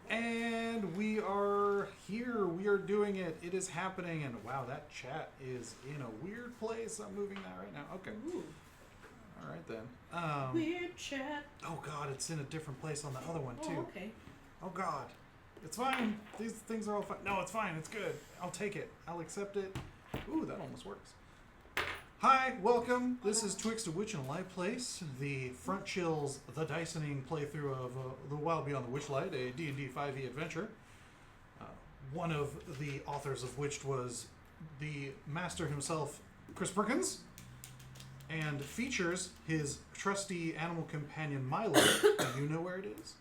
And we are here. We are doing it. It is happening. And wow, that chat is in a weird place. I'm moving that right now. Okay. Ooh. All right then. Weird chat. Oh God, it's in a different place on the other one too. Oh, okay. Oh God, it's fine. These things are all fine. No, it's fine. It's good. I'll take it. I'll accept it. Ooh, that almost works. Hi, welcome. This is Twixt, a Witch in a Light Place, the Front Chills, the Dicening playthrough of The Wild Beyond the Witchlight, a D&D5e adventure. One of the authors of which was the master himself, Chris Perkins, and features his trusty animal companion, Milo. Do you know where it is?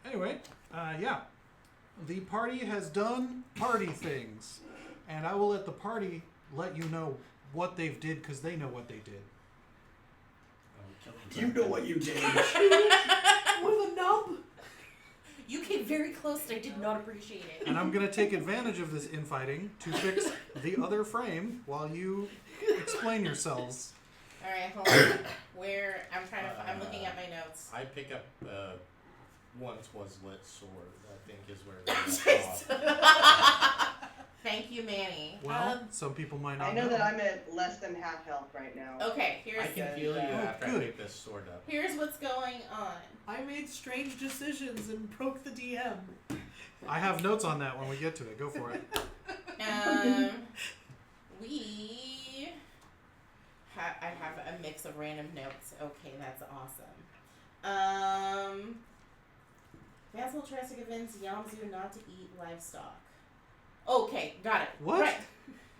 Anyway, yeah. The party has done party things, and I will let the party let you know what they've did because they know what they did. You know what you did. With a nub? You came very close and I did not appreciate it. And I'm going to take advantage of this infighting to fix the other frame while you explain yourselves. Alright, hold on. I'm looking at my notes. I pick up once was lit sword, I think is where we left off. Thank you, Manny. Well, some people might not I know that I'm at less than half health right now. Okay, I can heal you after I pick this sword up. here's what's going on. I made strange decisions and broke the DM. I have notes on that when we get to it. Go for it. I have a mix of random notes. Okay, that's awesome. Vansel tries to convince Yamzu not to eat livestock. Okay, got it. What? Right.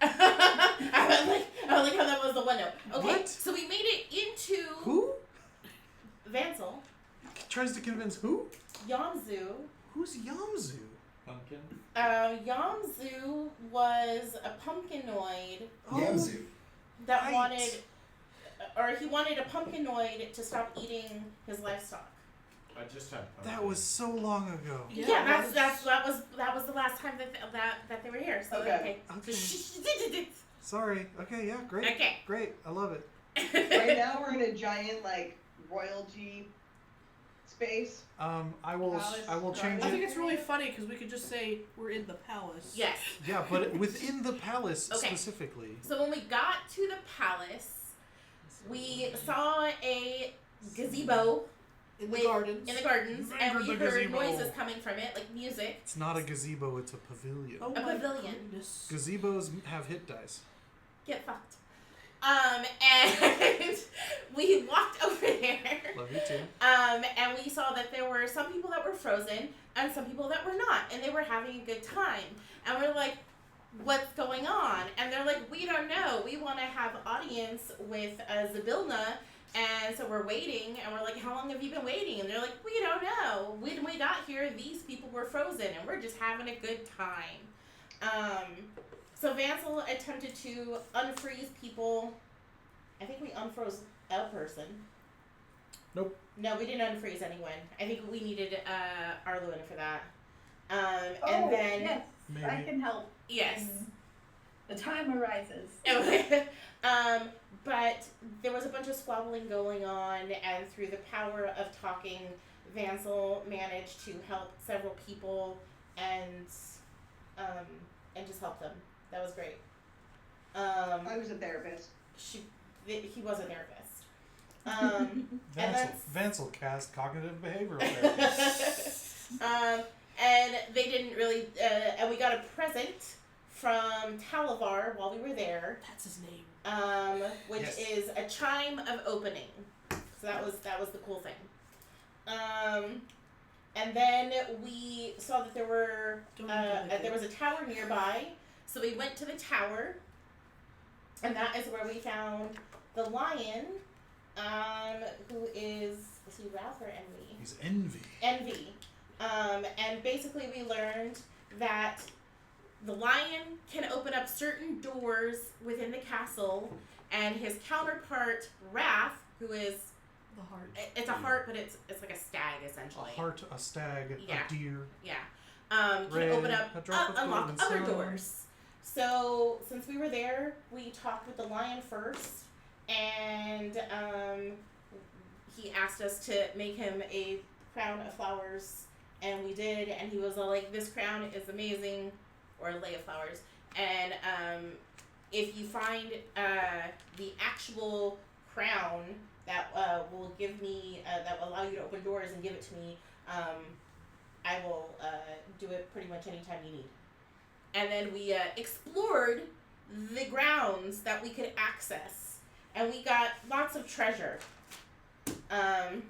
I like how that was the one note. Okay, What? so we made it into Who? Vansel. Tries to convince who? Yamzu. Who's Yamzu? Pumpkin? Yamzu was a pumpkinoid Yamzu. that Right. he wanted a pumpkinoid to stop eating his livestock. I just had pumpkin. That was so long ago. Yeah, that was the last time that they were here. So Okay. Okay. Sorry. Okay, yeah, great. Okay. Great. I love it. Right now we're in a giant royalty space. I will change I think it. it's really funny because we could just say we're in the palace. Yes. Yeah, but within the palace Okay. specifically. So when we got to the palace, we saw a gazebo In the gardens. and we the heard gazebo. noises coming from it, like music. It's not a gazebo, it's a pavilion. Oh A my pavilion. goodness. Gazebos have hit dice. Get fucked. And we walked over there. Love you too. And we saw that there were some people that were frozen and some people that were not, and they were having a good time. And we're like, what's going on? And they're like, we don't know. We want to have audience with Zabylna, and so we're waiting. And we're like, how long have you been waiting? And they're like, we don't know. When we got here, these people were frozen, and we're just having a good time. So Vansel attempted to unfreeze people. I think we unfroze a person. Nope. No, we didn't unfreeze anyone. I think we needed Araluen for that. And then yes, Maybe. I can help. yes. The time arises. But there was a bunch of squabbling going on, and through the power of talking, Vansel managed to help several people and just help them. That was great. I was a therapist. He was a therapist. And Vansel cast cognitive behavioral therapy. and they didn't really, and we got a present from Talavar while we were there, That's his name. which Yes. is a chime of opening. So that was the cool thing. And then we saw that there was a tower nearby, so we went to the tower, and that is where we found the lion, who is he Ralph or Envy? He's Envy. Envy. And basically we learned that the lion can open up certain doors within the castle, and his counterpart, Wrath, who is... The heart. It's a heart, but it's like a stag, essentially. A hart, a stag, Yeah. a deer. Yeah. Can Ray, open up, a drop of unlock golden other sun. doors. So, since we were there, we talked with the lion first, and he asked us to make him a crown of flowers, and we did, and he was all like, this crown is amazing, or a lei of flowers, and if you find the actual crown that will give me, that will allow you to open doors and give it to me, I will do it pretty much anytime you need. And then we explored the grounds that we could access, and we got lots of treasure. And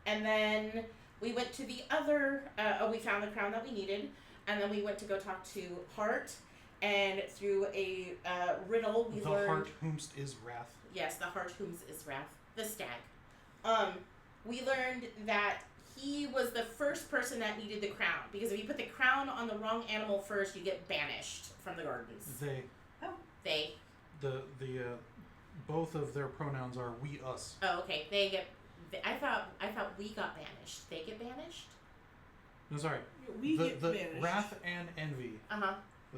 then we went to the other, we found the crown that we needed, and then we went to go talk to Hart, and through a riddle we The learned... heart whomst is Wrath. Yes, the heart whom's is Wrath, the stag. We learned that he was the first person that needed the crown, because if you put the crown on the wrong animal first, you get banished from the gardens. They. The both of their pronouns are we, us. Oh, okay. They get. I thought we got banished. They get banished. No, sorry. We the get banished. Wrath and Envy. Uh-huh.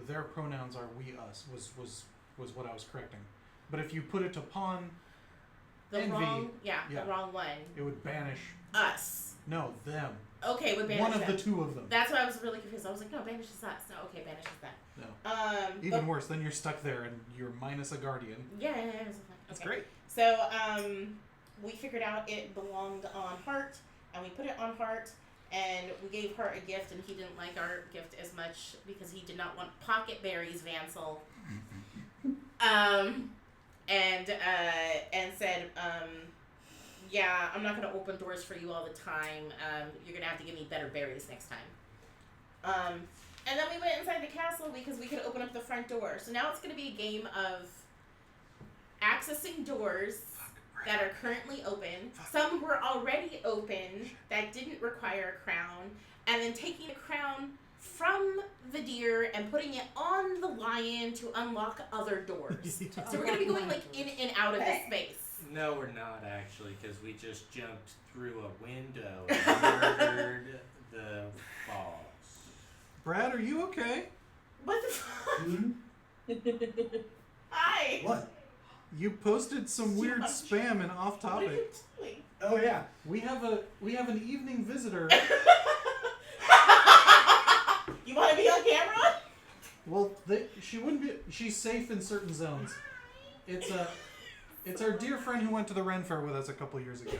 Their pronouns are we, us. Was what I was correcting. But if you put it upon The Envy, wrong. Yeah, yeah. the wrong one. it would banish. Us. No, them. Okay, would banish One of them. the two of them. That's why I was really confused. I was like, no, banish is us. No, okay, banish is that. No. Even but, worse, then you're stuck there and you're minus a guardian. Yeah. That's Okay. great. So, we figured out it belonged on Hart, and we put it on Hart, and we gave Hart a gift, and he didn't like our gift as much because he did not want pocket berries, Vansel. And said, yeah, I'm not going to open doors for you all the time. You're going to have to give me better berries next time. And then we went inside the castle because we could open up the front door. So now it's going to be a game of accessing doors that are currently open. Some were already open that didn't require a crown. And then taking the crown from the deer and putting it on the lion to unlock other doors. So we're going to be going like in and out of this space. No, we're not actually, because we just jumped through a window and murdered the boss. Brad, are you okay? What the fuck? Hi! What? You posted some weird spam and off What are you topic. doing? Oh yeah. We have an evening visitor. You want to be on camera? Well, she wouldn't be. She's safe in certain zones. It's our dear friend who went to the Ren Fair with us a couple years ago.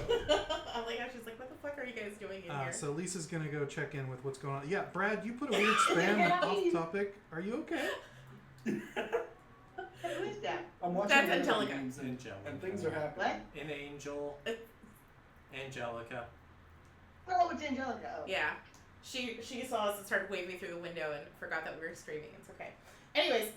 I'm like, she's like, what the fuck are you guys doing in here? So Lisa's gonna go check in with what's going on. Yeah, Brad, you put a weird spam and off topic. Are you okay? Who is that? I'm watching That's the other Angelica. games and Angelica. things are happening. What? An angel. Angelica. Oh, it's Angelica. Oh. Yeah. She saw us and started waving through the window and forgot that we were streaming. It's okay. Anyways,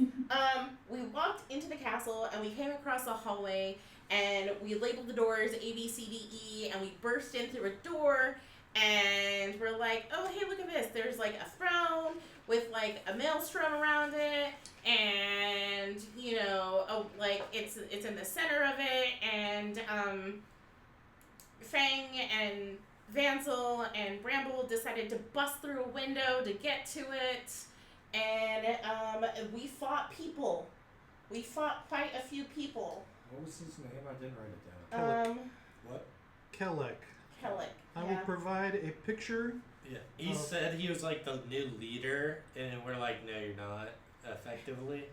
we walked into the castle and we came across the hallway and we labeled the doors A, B, C, D, E, and we burst in through a door and we're like, oh, hey, look at this. There's like a throne with like a maelstrom around it and, you know, like it's in the center of it and Feng and Vansel and Bramble decided to bust through a window to get to it, and we fought people. We fought quite a few people. What was his name? I didn't write it down. What? Kellic. Kellic. I will provide a picture. Yeah. He said he was like the new leader, and we're like, no, you're not. Effectively.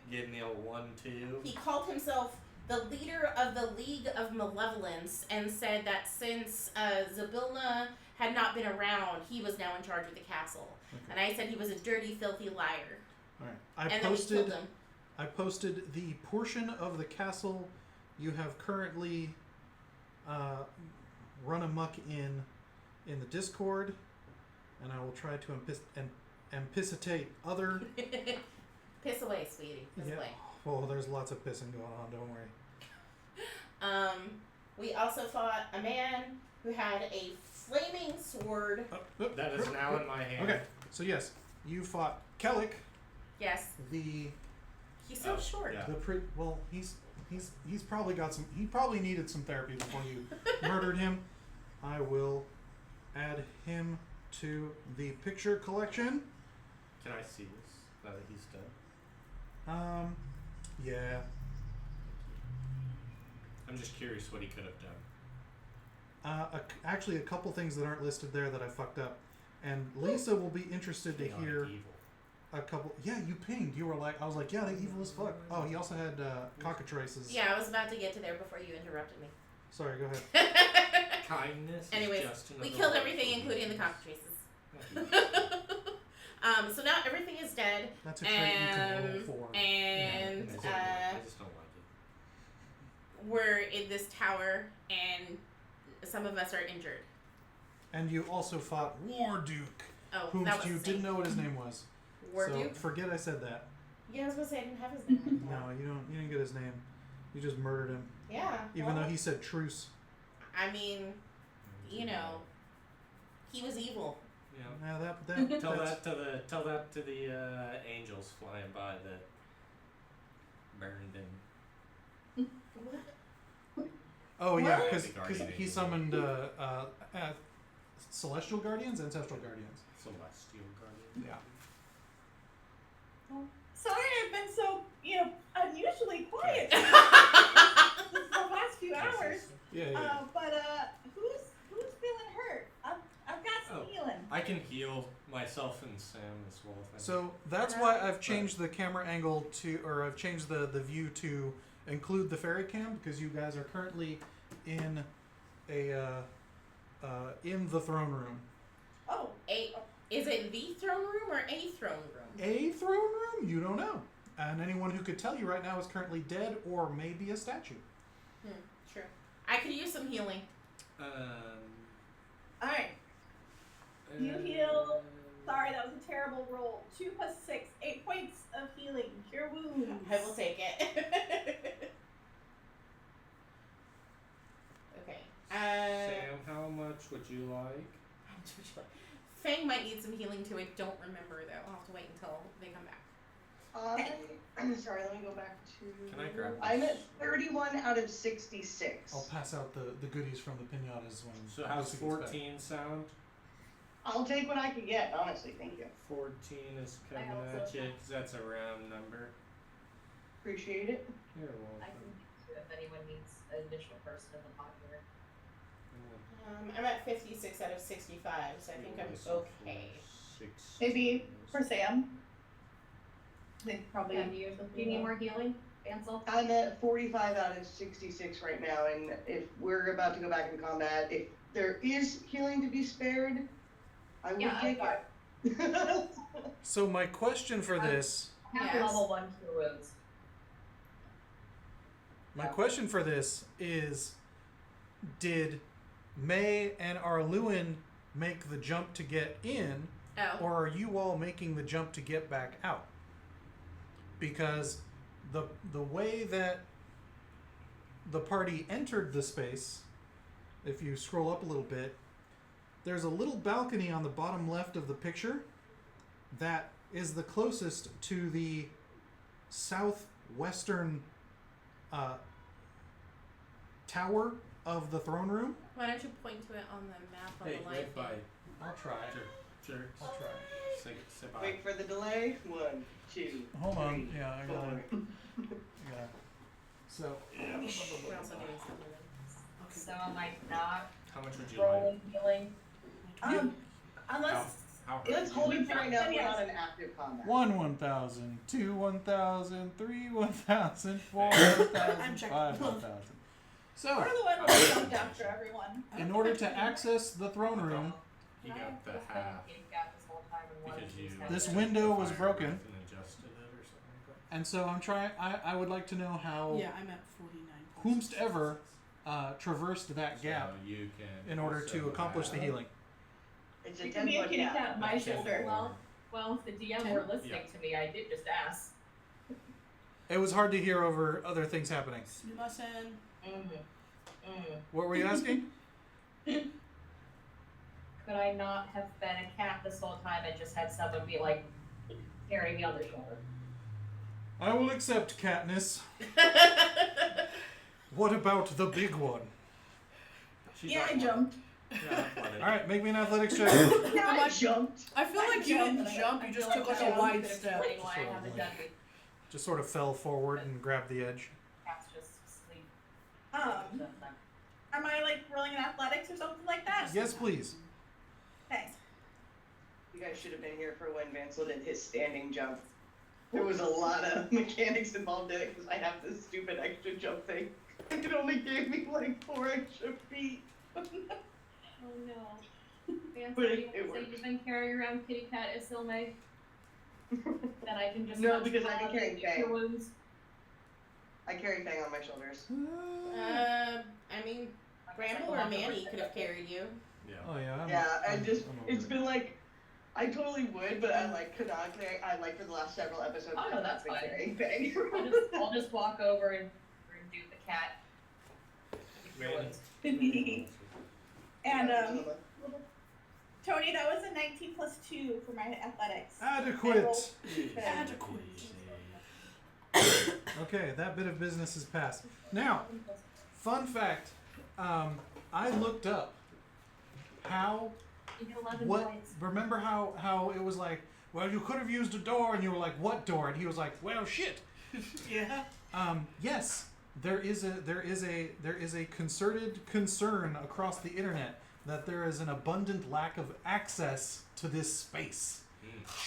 Give me a 1-2. He called himself the leader of the League of Malevolence and said that since Zabylna had not been around, he was now in charge of the castle. Okay. And I said he was a dirty, filthy liar. All right. and then we killed him. I posted the portion of the castle you have currently run amok in the Discord, and I will try to amphicitate other. Piss away, sweetie. Piss away. Oh, there's lots of pissing going on. Don't worry. We also fought a man who had a flaming sword. That is now in my hand. Okay, so yes, you fought Kellic. Yes. He's so short. Yeah. He's probably got some. He probably needed some therapy before you murdered him. I will add him to the picture collection. Can I see this now that he's done? Yeah. I'm just curious what he could have done. Actually, a couple things that aren't listed there that I fucked up, and Lisa will be interested to hear. Evil. A couple. Yeah, you pinged. You were like, I was like, yeah, they evil as fuck. Oh, he also had cockatrices. Yeah, I was about to get to there before you interrupted me. Sorry, go ahead. Kindness. Anyways, is just another we killed word everything, for including the weakness. cockatrices. So now everything is dead. That's a trait you can roll for. And I just don't like it. we're in this tower, and some of us are injured. And you also fought Warduke, Oh, whom that was you the same. didn't know what his name was. Warduke? So forget I said that. Yeah, I was gonna say I didn't have his name. No, you don't. You didn't get his name. You just murdered him, Yeah. even well, though he said truce. I mean, you know, he was evil. Yeah. Now that Tell that's- that to the angels flying by that burned him. Oh yeah, What? because The guardian he angel. summoned celestial guardians, ancestral guardians. Celestial guardian. Yeah. Sorry, I've been so, unusually quiet the last few hours. Yeah. But who's feeling hurt? I've got some healing. I can heal myself and Sam as well. If I So that's why I've changed the camera angle or I've changed the view to include the fairy cam, because you guys are currently in in the throne room. Oh, Is it the throne room or a throne room? A throne room? You don't know. And anyone who could tell you right now is currently dead or maybe a statue. Sure. I could use some healing. alright. You heal. Sorry, that was a terrible roll. 2 plus 6, 8 points of healing. Cure wounds. I will take it. Okay. Sam, how much would you like? Feng might need some healing too. I don't remember though. I'll have to wait until they come back. I'm sorry, let me go back to... Can I grab I'm this? at 31 out of 66. I'll pass out the goodies from the pinatas when. So how's Lucy gets back. 14 sound? I'll take what I can get, honestly, thank you. 14 is coming I also at you, 'cause that's a round number. Appreciate it. You're I welcome. can do if anyone needs an additional person in the popular. I'm at 56 out of 65, so I think I'm okay. Maybe for Sam. They probably. Do you need more healing, Vansel? I'm at 45 out of 66 right now, and if we're about to go back in combat, if there is healing to be spared, I will take it. So my question for this. I have Yes. level 1 cure wounds. My question for this is, did May and Araluen make the jump to get in, Oh. or are you all making the jump to get back out? Because the way that the party entered the space, if you scroll up a little bit, there's a little balcony on the bottom left of the picture that is the closest to the southwestern tower of the throne room. Why don't you point to it on the map on Hey, the live wait by. feed? I'll try. Sure. I'll try. Say bye. Wait for the delay. 1, 2, Hold on. 3, Yeah, I 4. gotta. Yeah. So. We're also doing something. So am I not How much would you like? rolling healing? Unless How Let's hold it for right now. We're not in active combat. 1 1,000, 2 1,000, 3 1,000, 4 1,000, 5 1,000. So, we're the one who jumped after everyone. in order to access the throne room, You I got the was half thinking gap this whole time and wanted because to you. use that. This window was fired broken. with and adjusted it or something. And so I'm trying. I would like to know how Yeah, I'm at 49. whomstever traversed that gap So you can in order also to accomplish the have- healing. It's a You can be a 10-foot kitty gap. cat on my That's shoulder. Well, if the DM were listening to me, I did just ask. It was hard to hear over other things happening. Sumimasen. What were you asking? Could I not have been a cat this whole time and just had someone be like carrying me on their shoulder? I will accept Katniss. What about the big one? She's Yeah, I athletic. jumped. Yeah, athletic. All right, make me an athletics check. Yeah, I jumped. I feel like you didn't jump, you just took like a wide step. Explain why I haven't done it. Just sort of fell forward and grabbed the edge. Cats just sleep. Am I like rolling in athletics or something like that? Yes, please. Thanks. You guys should have been here for when Vansel did his standing jump. There was a lot of mechanics involved in it because I have this stupid extra jump thing. It only gave me like 4 extra feet. Oh no. Vansel, But you it say works. you've been carrying around kitty cat Isilme? Then I can just No, because I've been carrying your Feng. wounds. I carry Feng on my shoulders. I mean, Bramble or Manny could have carried you. Yeah. Oh yeah. Yeah, I just, I'm over it's it. been like, I totally would, but I like canonically, I like for the last several episodes, Oh, no, I've that's been fine. carrying Feng. I'll just walk over and do the cat. Your Manny. wounds. And Tony, that was a 19 plus 2 for my athletics. Adequate. Adequate. Okay, that bit of business is passed. Now, fun fact. I looked up how You get 11 what. points. Remember how it was like, well, you could have used a door, and you were like, what door? And he was like, well, shit. Yeah. Yes, there is a concerted concern across the internet that there is an abundant lack of access to this space.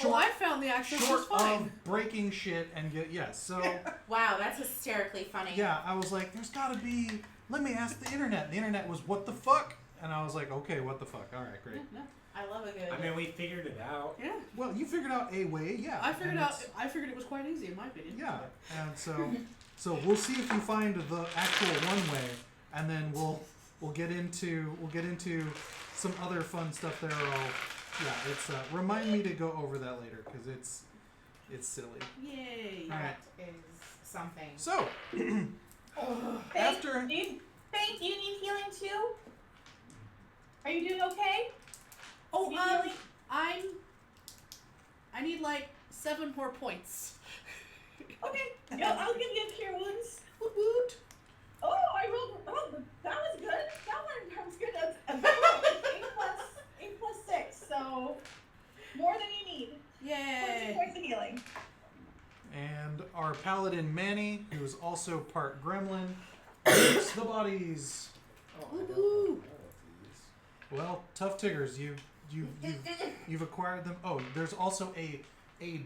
Oh, I found the access was Short fine. of breaking shit and get so Wow, that's hysterically funny. yeah, I was like, there's gotta be. Let me ask the internet. The internet was what the fuck, and I was like, okay, what the fuck. All right, great. No, I love a good. I mean, we figured it out. yeah. Well, you figured out a way, yeah. I figured and out. it's- I figured it was quite easy in my opinion. Yeah, and so we'll see if you find the actual one way, and then we'll get into some other fun stuff there. It's remind me to go over that later because it's silly. Yay. All right. That is something. So after Thank you need healing too? Are you doing okay? Oh, Need healing? I need like 7 more points. Okay. Yeah, I'll give you a cure wounds. Woot woot. Oh, I rolled. Oh, that was good. That one was good. That's a 8 plus 6, so more than you need. 20 Yay. points of healing. and our paladin Manny, who is also part gremlin, takes the bodies. Woo-hoo. Well, tough tiggers, you've acquired them. Oh, there's also a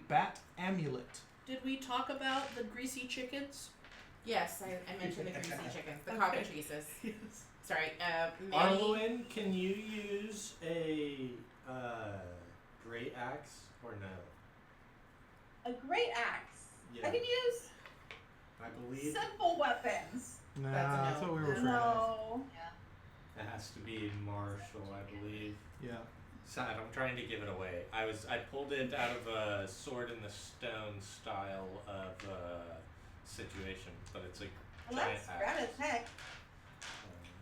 bat amulet. Did we talk about the greasy chickens? Yes, I mentioned the greasy chickens, the Okay. cockatrices. Yes. Sorry, Manny. Araluen, can you use a great axe or no? A great axe. Yeah. I can use I believe simple weapons. Nah, That's a no. I thought we were afraid of. No. it has to be martial, I believe. Yeah. Sad, I'm trying to give it away. I pulled it out of a sword in the stone style of situation, but it's a Well, giant that's rad axe. as heck.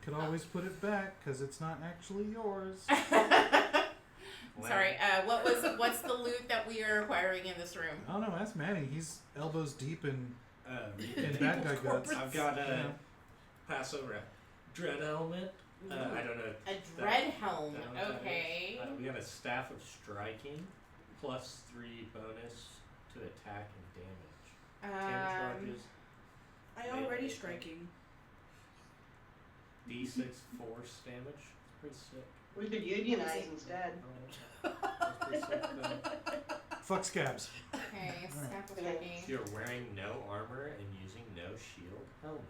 Could always put it back because it's not actually yours. Sorry, what's the loot that we are acquiring in this room? I don't know. Ask Manny. He's elbows deep in in bad guy guts. I've got a Yeah. pass over dread helmet. I don't know. A dread helm. Don't know what that Okay. is. We got a staff of striking, plus 3 bonus to attack and damage. Damage charges. I already striking. D6 force damage. It's pretty sick. We could unionize instead. That's pretty sick though. Fuck scabs. Okay, staff of striking. You're wearing no armor and using no shield helmet.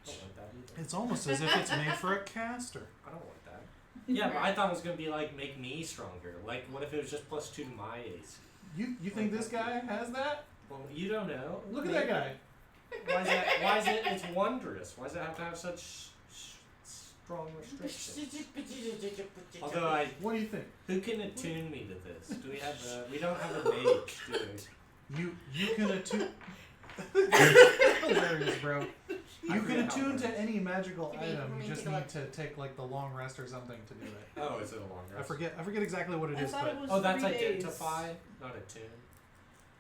I don't want that either. It's almost as if it's made for a caster. I don't want that. Yeah, but I thought it was gonna be like make me stronger. Like, what if it was just +2 to my AC? You think this guy has that? Well, You don't know. Look at that guy. Why is that? Why is it? It's wondrous. Why does it have to have such strong restrictions? Although What do you think? who can attune me to this? Do we have a? We don't have a mage, do we? You can attune. Hilarious, bro. You can attune to any magical Give me- item. let me You just take a need look. to take like the long rest or something to do it. Oh, is it a long rest? I forget exactly what it I is, thought but it was Oh, that's 3 days. identify, not attune.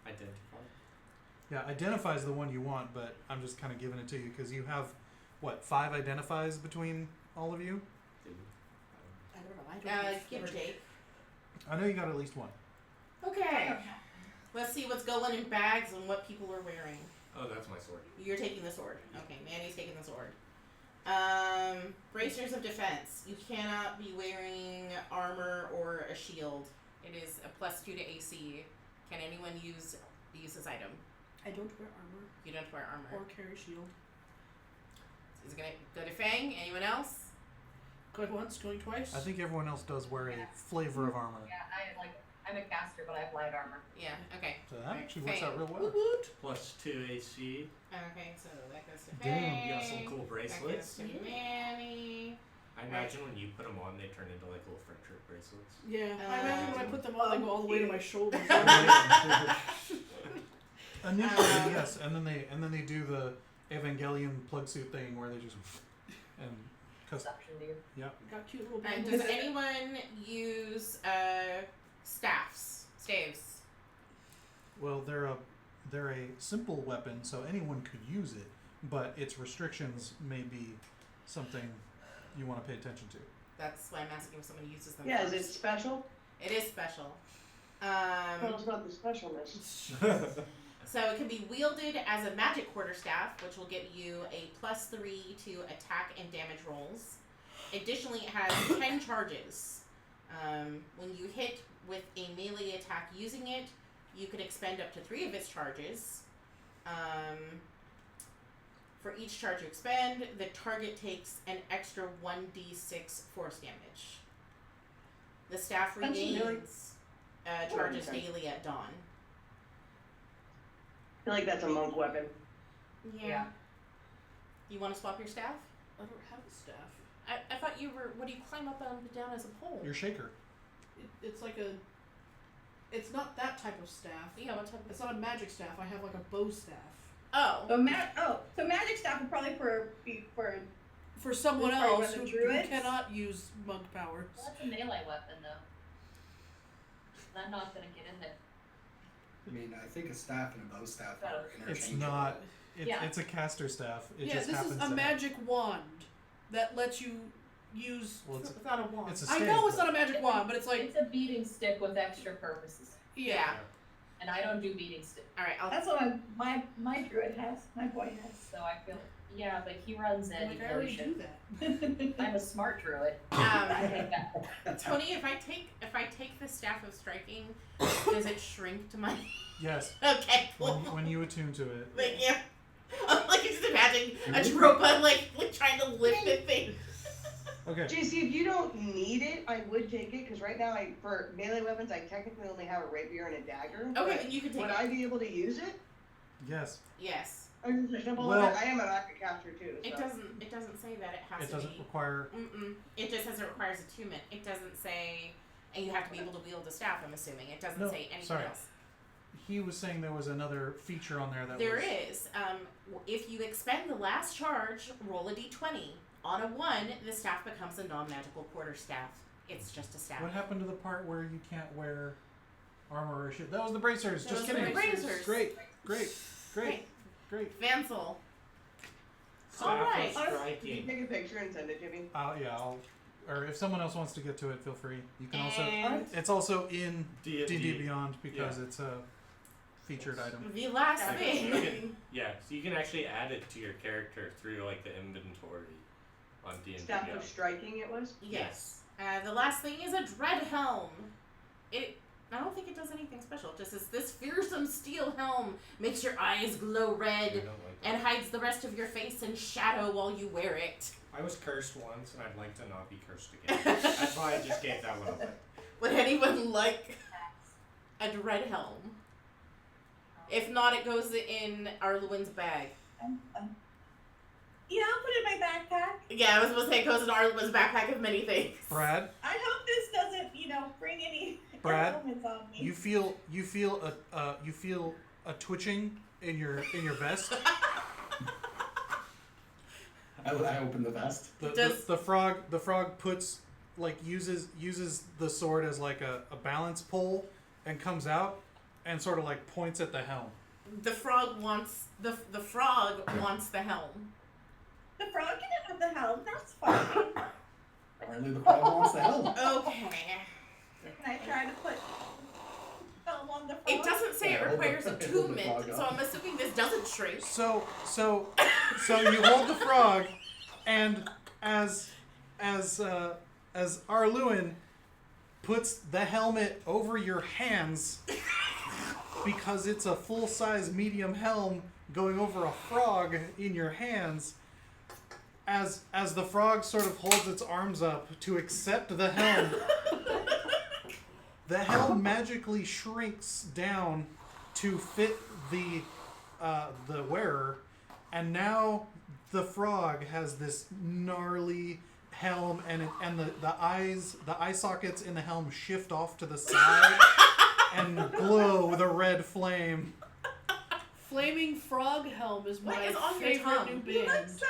Identify. yeah, identify is the one you want. But I'm just kind of giving it to you because you have what 5 identifies between all of you. I don't know. I don't know. Give or take. I know you got at least one. Okay. Let's see what's going in bags and what people are wearing. Oh, that's my sword. You're taking the sword. Okay, Manny's taking the sword. Bracers of defense. You cannot be wearing armor or a shield. It is a +2 to AC. Can anyone use this item? I don't wear armor You don't wear armor. or carry shield. Is it gonna go to Feng? Anyone else? Going once, going twice. I think everyone else does wear a flavor of armor, Yeah, I'm a caster, but I have light armor. Yeah. Okay. so that actually works out real well. Woot woot. +2 AC. Okay. So that goes to Damn, Feng. You got some cool That goes bracelets. to Manny. I imagine when you put them on, they turn into like little friendship bracelets. Yeah, I imagine when I put them on, they go all the way to my shoulders. Initially, yes, and then they do the Evangelion plug suit thing where they just and Suction, dude. Got cute little And bangles. does anyone use staves? well, they're a simple weapon, so anyone could use it, but its restrictions may be something you want to pay attention to. That's why I'm asking if someone uses them. Yeah, is it first. special? It is special. Tell us about the specialness. So it can be wielded as a magic quarterstaff, which will give you a +3 to attack and damage rolls. Additionally, it has 10 charges. When you hit with a melee attack using it, you can expend up to 3 of its charges. For each charge you expend, the target takes an extra 1d6 force damage. The staff That's really- regains charges Okay. daily at dawn. I feel like that's a monk weapon. Yeah. You want to swap your staff? I don't have a staff. I thought you were. What do you climb up and down as a pole? Your shaker. It's like a. It's not that type of staff. Yeah, what type It's not a magic staff. I have like a bow staff. Oh. So magic staff would probably for For someone It's probably else one who of the druids. cannot use monk powers. Well, that's a melee weapon, though. I'm not gonna get in there. I mean, I think a staff and a bow staff are interchangeable. It's not. Yeah. It's a caster staff. It yeah, just this happens is to a have- magic wand that lets you use. Well, It's not a wand. it's a I stave, know it's but- not a magic wand, but it's like It's a beating stick with extra purposes, Yeah. and I don't do beating stick, All right. I'll. that's what my druid has. My boy has. so I feel. Yeah, but he runs I'm in like I already do devotion. that. I'm a smart druid. I take that. Tony, if I take the staff of striking, does it shrink to my? Yes. Okay. Cool. When you attune to it. Thank you. I'm like just imagining Atropa like trying to lift the thing. Okay. JC, if you don't need it, I would take it, because right now, for melee weapons, I technically only have a rapier and a dagger. Okay, but then you can take would it. I be able to use it? Yes. Yes. Or is it simple Well- I am a magic caster too. So. It doesn't say that it has It to doesn't be. require. It just says it requires attunement. It doesn't say, and you have to be able to wield the staff. I'm assuming it doesn't No, say anything sorry. else. He was saying there was another feature on there that There was. is. If you expend the last charge, roll a d20. On a 1, the staff becomes a non-magical quarterstaff. It's just a staff. What happened to the part where you can't wear armor or shit? That was the bracers. That Just was the kidding. bracers. Great. Great. Vansel. Staff Alright. of Can you striking. take a picture and send it to me? Yeah. Or if someone else wants to get to it, feel free. You can also. And It's also in D&D. D&D Beyond because it's a featured item. the last So thing. you can, yeah, so you can actually add it to your character through like the inventory on D&D. Staff of striking it was? Yes. The last thing is a dread helm. I don't think it does anything special. It just says this fearsome steel helm makes your eyes glow I red don't like that. and hides the rest of your face in shadow while you wear it. I was cursed once, and I'd like to not be cursed again. That's why I just gave that one away. Would anyone like a dread helm? If not, it goes in Araluen's bag. Yeah, I'll put it in my backpack. Yeah, I was supposed to say it goes in Araluen's backpack of many things. Brad, I hope this doesn't, bring any Brad, elements on me. you feel a twitching in your vest. I open the vest. The frog puts uses the sword as like a balance pole and comes out and sort of like points at the helm. The frog wants the frog wants the helm. The frog can have the helm, that's fine. Apparently the frog wants the helm. Okay. Can I try to put helm on the frog? It doesn't say it Yeah, requires hold the attunement, frog so up. I'm assuming this doesn't shrink. So you hold the frog, and as Araluen puts the helmet over your hands, because it's a full-size medium helm going over a frog in your hands, as the frog sort of holds its arms up to accept the helm, the helm magically shrinks down to fit the wearer, and now the frog has this gnarly helm, and the eye sockets in the helm shift off to the side and glow with a red flame. Flaming Frog Helm is What my is on your favorite tongue? new You look band. so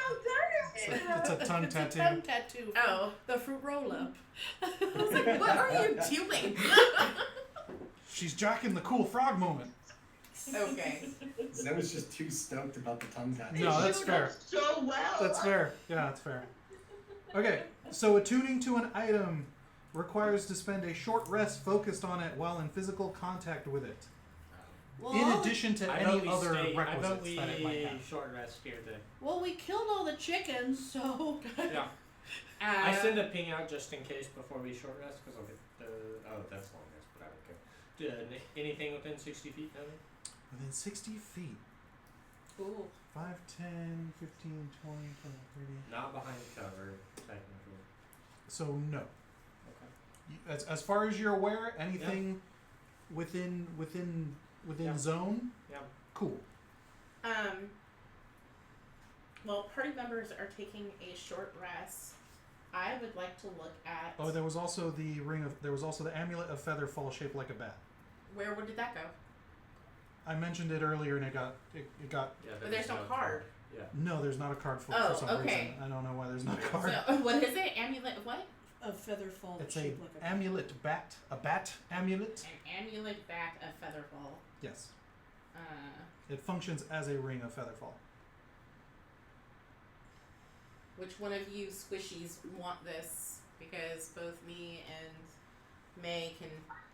dirty. It's a tongue It's a tattoo. tongue tattoo. from Oh. The fruit roll up. I was like, what are you doing? She's jocking the cool frog moment. Okay. I was just too stoked about the tongue tattoo. No, that's showed fair. up so well. That's fair. Yeah, that's fair. Okay, so attuning to an item requires to spend a short rest focused on it while in physical contact with it, Well, in addition to I any vote we other stay, I vote requisites we that it might have. short rest here then. well, we killed all the chickens, so. Yeah. I send a ping out just in case before we short rest because I'll get the. Oh, that's long rest, but I don't care. Anything within 60 feet, Tony? Within 60 feet. Ooh. 5, 10, 15, 20, 30. Not behind cover, technically. So, no. Okay. As far as you're aware, anything within Yeah. zone? Yeah. Cool. Well, party members are taking a short rest. I would like to look at. Oh, there was also the amulet of feather fall shaped like a bat. Where did that go? I mentioned it earlier and it got Yeah, But there's no card. Yeah. no, there's not a card for Oh, some okay. reason. I don't know why there's not a card. So, what is it? Amulet of what? A feather fall It's a shaped like a amulet bat, a bat amulet. An amulet back of Featherfall. Yes, Uh, it functions as a ring of featherfall. which one of you squishies want this? Because both me and May can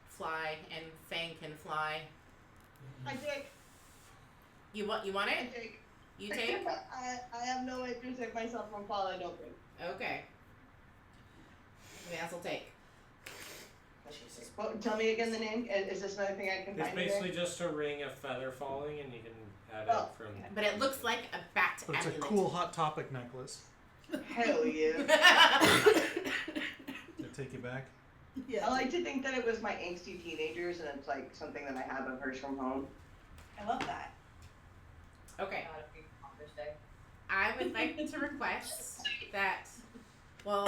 fly and Feng can fly. I take. You want I it? take. You take? I have no way to save myself from fall. I don't think. Okay. Vansel take. Jesus. Well, tell me again the name. Is this another thing I can It's find? basically just a ring of feather falling, and you can add Oh, it from. okay. But it looks like a bat But it's a amulet. cool hot topic necklace. Hell yeah. To take you back. Yeah. I like to think that it was my angsty teenagers, and it's like something that I have of hers from home. I love that. Okay. God, if we accomplished it. I would like to request that, well,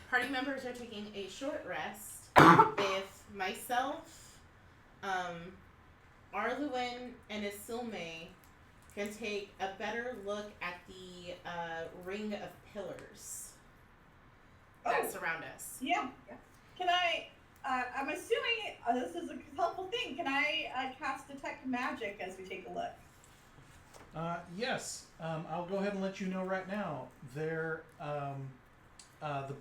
party members are taking a short rest with myself, Araluen, and Isilme can take a better look at the ring of pillars that Oh. surround us. Yeah. Can I? I'm assuming this is a helpful thing. Can I cast detect magic as we take a look? Yes, I'll go ahead and let you know right now. The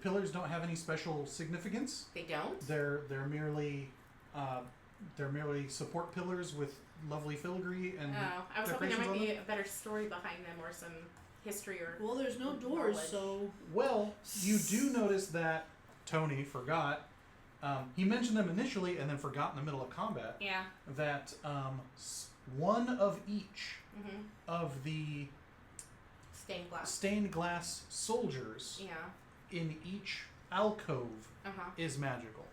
pillars don't have any special significance. They don't? They're merely support pillars with lovely filigree and Oh, I was hoping there decorations might on be them. a better story behind them or some history or. Well, there's no doors, Knowledge. so. Well, you do notice that Tony forgot. He mentioned them initially and then forgot in the middle of combat. Yeah. That one of each Mm-hmm. of the Stained glass. stained glass soldiers Yeah. in each alcove Uh huh. is magical.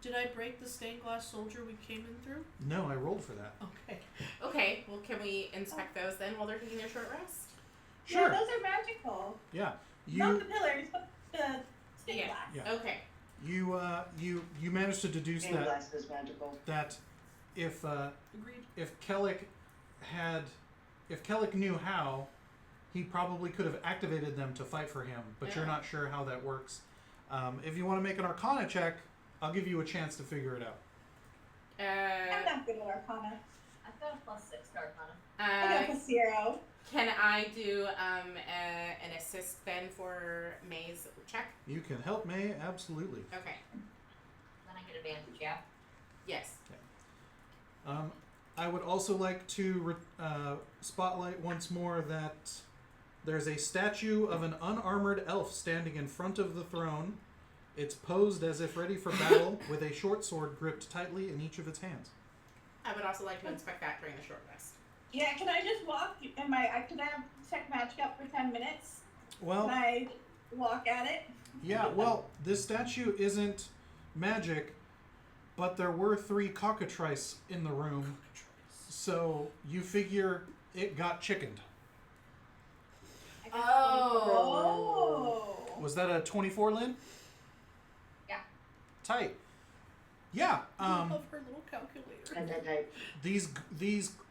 Did I break the stained glass soldier we came in through? No, I rolled for that. Okay. Okay, well, can we inspect those then while they're taking their short rest? Sure. Yeah, those are magical. Yeah. Not You the pillars, but the stained Yeah. glass. Yeah. Okay. you managed to deduce Stained that glass is magical. if Agreed. if Kellic knew how, he probably could have activated them to fight for him, but you're Yeah. not sure how that works. If you want to make an Arcana check, I'll give you a chance to figure it out. I'm not good at Arcana. I've got a +6 to Arcana. I got a 0. Can I do an assist then for May's check? You can help May, absolutely. Okay. Then I get advantage, yeah? Yes. I would also like to spotlight once more that there's a statue of an unarmored elf standing in front of the throne. It's posed as if ready for battle, with a short sword gripped tightly in each of its hands. I would also like to inspect that during the short rest. Yeah, can I just walk? Can I have check magic up for 10 minutes? Well, Can I walk at it? yeah, well, this statue isn't magic, but there were 3 cockatrice in the room, so you figure it got chickened. I got Oh. 24. Was that a 24, Lynn? Yeah. Tight. Yeah, I love her little calculator. And that type. these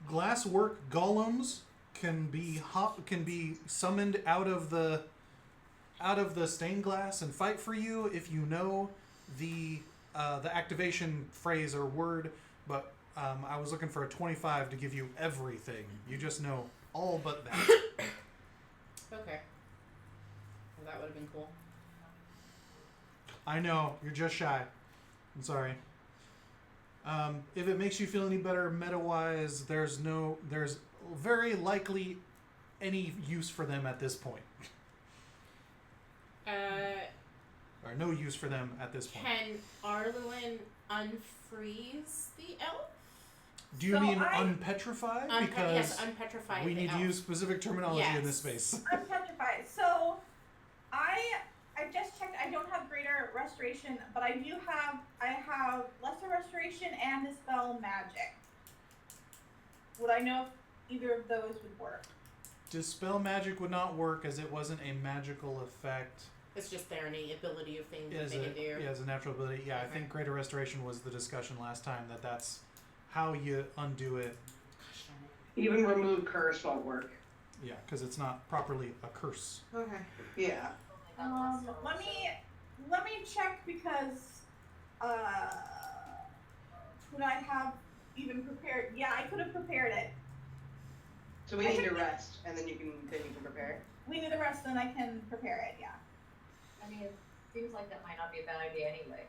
glasswork golems can be summoned out of the stained glass and fight for you if you know the activation phrase or word. But I was looking for a 25 to give you everything. You just know all but that. Okay. Well, that would have been cool. I know you're just shy. I'm sorry. If it makes you feel any better meta-wise, there's very likely any use for them at this point. Or no use for them at this point. Can Araluen unfreeze the elf? Do you So mean I- unpetrify? Because yes, unpetrify we the need to elf. use specific terminology in this Yes. space. I'm petrified. So, I just checked. I don't have greater restoration, but I have lesser restoration and dispel magic. Would I know if either of those would work? Dispel magic would not work as it wasn't a magical effect. It's just their innate ability of things It that is they can do. as a natural ability. Yeah, I Okay. think greater restoration was the discussion last time that's how you undo it. Even remove curse won't work. Yeah, because it's not properly a curse. Okay. Yeah. Let me check because would I have even prepared? Yeah, I could have prepared it. So we need to rest, and then you can prepare. We need the rest, then I can prepare it. Yeah. I mean, it seems like that might not be a bad idea anyway.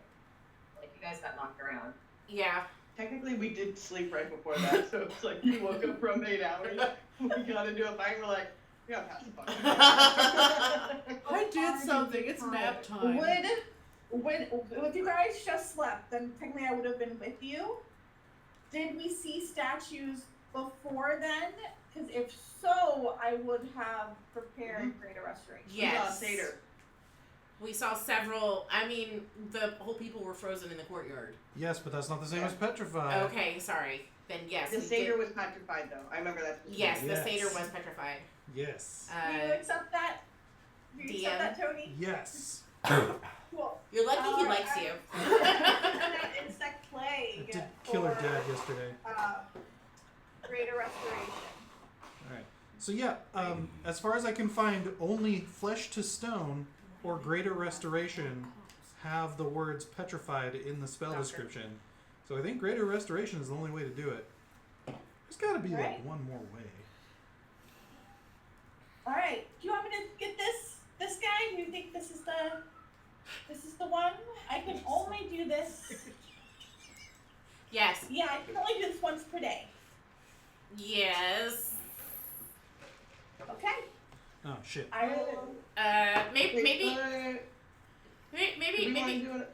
Like, you guys got knocked around. Yeah. Technically, we did sleep right before that, so it's like we woke up from 8 hours. We got into a fight. We're like, we gotta pass the fuck. I did something. It's nap time. If you guys just slept, then technically I would have been with you. Did we see statues before then? Because if so, I would have prepared greater restoration. Yes. Satyr. We saw several. I mean, the whole people were frozen in the courtyard. Yes, but that's not the same as petrify. Okay, sorry. Then yes. The we satyr did- was petrified, though. I remember that. Yes, the Yes. satyr was petrified. Yes. Do you accept that? Do you DM. accept that, Tony? Yes. Cool. You're lucky he Alright, likes you. That insect I plague did kill her for, dad yesterday. greater restoration. Alright. So yeah, as far as I can find, only Flesh to Stone or Greater Restoration have the words petrified in the spell Gotcha. description. So I think Greater Restoration is the only way to do it. There's gotta be Right. like one more way. Alright. Do you want me to get this guy? Do you think this is the one? I can only do this. Yes. Yeah, I can only do this once per day. Yes. Okay. Oh shit. I will. Maybe.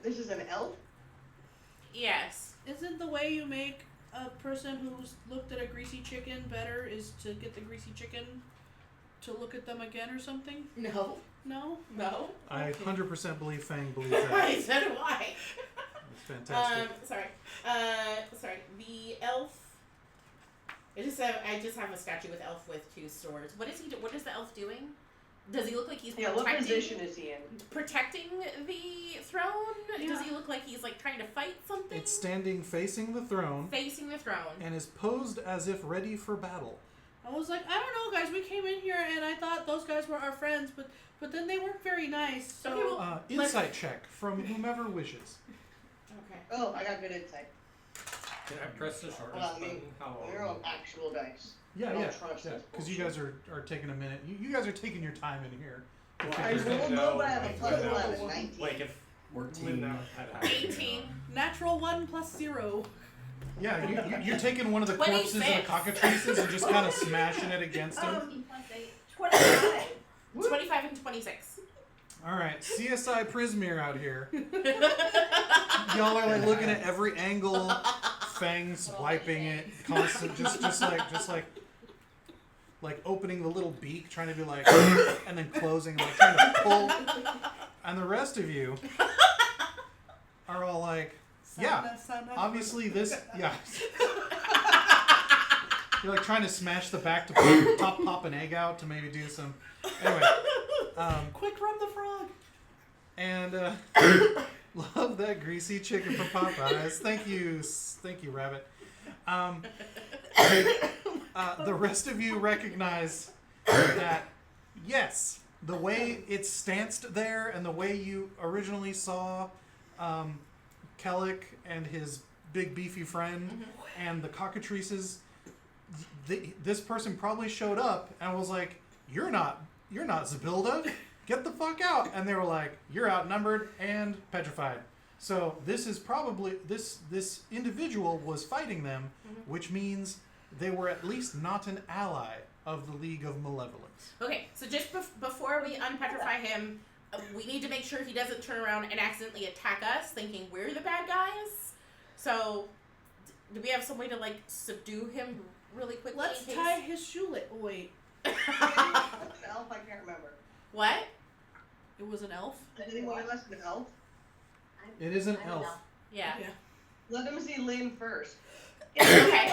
This is an elf? Yes. Isn't the way you make a person who's looked at a greasy chicken better is to get the greasy chicken to look at them again or something? No. No? No. I Okay. 100% believe Feng believes that. I said why. Fantastic. Sorry. The elf. I just have a statue with elf with 2 swords. What is he? What is the elf doing? Does he look like he's Yeah, what position is he in? protecting the throne? Yeah. Does he look like he's like trying to fight something? It's standing facing the throne Facing the throne. and is posed as if ready for battle. I was like, I don't know, guys. We came in here and I thought those guys were our friends, but then they weren't very nice. So Okay, well, Insight check from whomever wishes. Okay. Oh, I got good insight. Can I press the shortest Well, I mean, button? How long? They're on actual dice. Yeah, I don't yeah, trust this because you bullshit. guys are taking a minute. You guys are taking your time in here. to Well, figure I it out. rolled low, but I have a Like, plus without- 11, 19. Like if We're Lynn team. now had a 18. natural 1 + 0. Yeah, you're taking one of the corpses of the 26. cockatrices and just kind of smashing it against him. 25. 25 and 26. All right, CSI Prismere out here. Y'all are like looking at every angle. Feng's wiping it, constant, just like opening the little beak, trying to be like, and then closing, like trying to pull. And the rest of you are all like, yeah, obviously this, yeah. You're like trying to smash the back to pop an egg out to maybe do some. Anyway, Quick, rub the frog. and love that greasy chicken from Popeyes. Thank you, Rabbit. The rest of you recognize that, yes, the way it's stanced there and the way you originally saw Kellic and his big beefy friend and the cockatrices, this person probably showed up and was like, you're not Zabylna, get the fuck out. And they were like, you're outnumbered and petrified. So this is probably, this individual was fighting them, which means they were at least not an ally of the League of Malevolence. Okay, so just before we unpetrify him, we need to make sure he doesn't turn around and accidentally attack us, thinking we're the bad guys. So, do we have some way to like subdue him really quickly? Let's in case? tie his shoelace. Oh, wait. What's an elf? I can't remember. What? It was an elf? Is anyone less than an elf? It is an elf. Yeah. Yeah. Let them see Lynn first. Okay.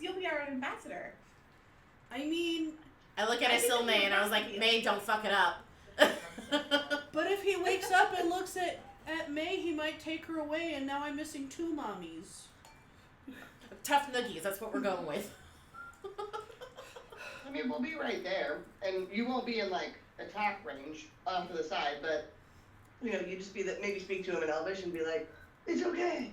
You'll be our ambassador. I mean, I look at I think Isilme it'd be and I was like, nice. May, don't fuck it up. but if he wakes up and looks at May, he might take her away, and now I'm missing 2 mommies. Tough noogies, that's what we're going with. I mean, we'll be right there, and you won't be in like attack range off to the side, but you know, you just be that. Maybe speak to him in Elvish and be like, "It's okay."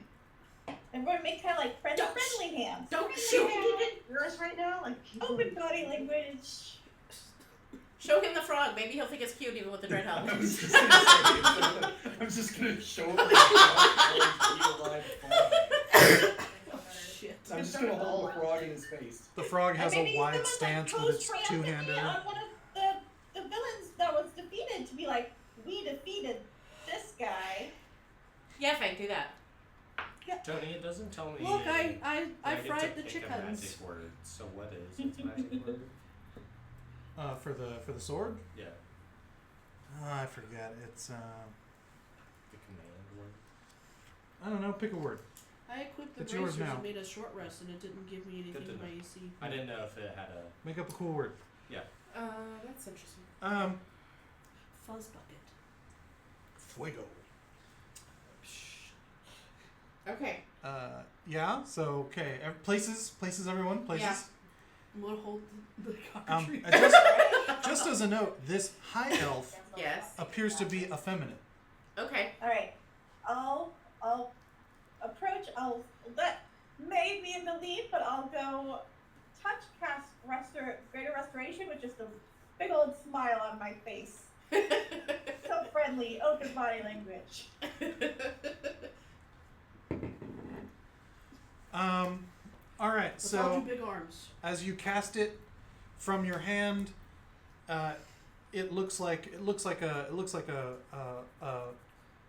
Everyone make kind of like friendly hands. Don't Shoot, shoot. you can hear us right now. Like, Open body language. Show him the frog. Maybe he'll think it's cute even with the dread helmet. I was just gonna say, I'm just gonna show him the frog. Shit. I'm just gonna hold the frog in his face. The frog has And a maybe wide someone, stance like, with its pose triumphantly two-hander. on one of the villains that was defeated to be like, we defeated this guy. Yeah, Feng, do that. Tony, it doesn't tell me. Look, I get to fried the pick a chickens. magic word. So what is its magic word? For the sword? Yeah, I forget. It's the command word. I don't know. Pick a word. I equipped the It's yours bracers now. and made a short rest, and it didn't give me Good anything to in my know. AC. I didn't know if it had a. Make up a cool word. That's interesting. Fuzz bucket. Fuego. Okay. Yeah. So okay. Places. Everyone. Places. Yeah. I'm gonna hold the cockatrice. Just as a note, this high elf Yes. appears to be effeminate. Okay. All right, I'll approach. I'll let May be in the lead, but I'll go touch cast greater restoration with just a big old smile on my face. So friendly, open body language. All right. With all So two big arms. as you cast it from your hand, it looks like a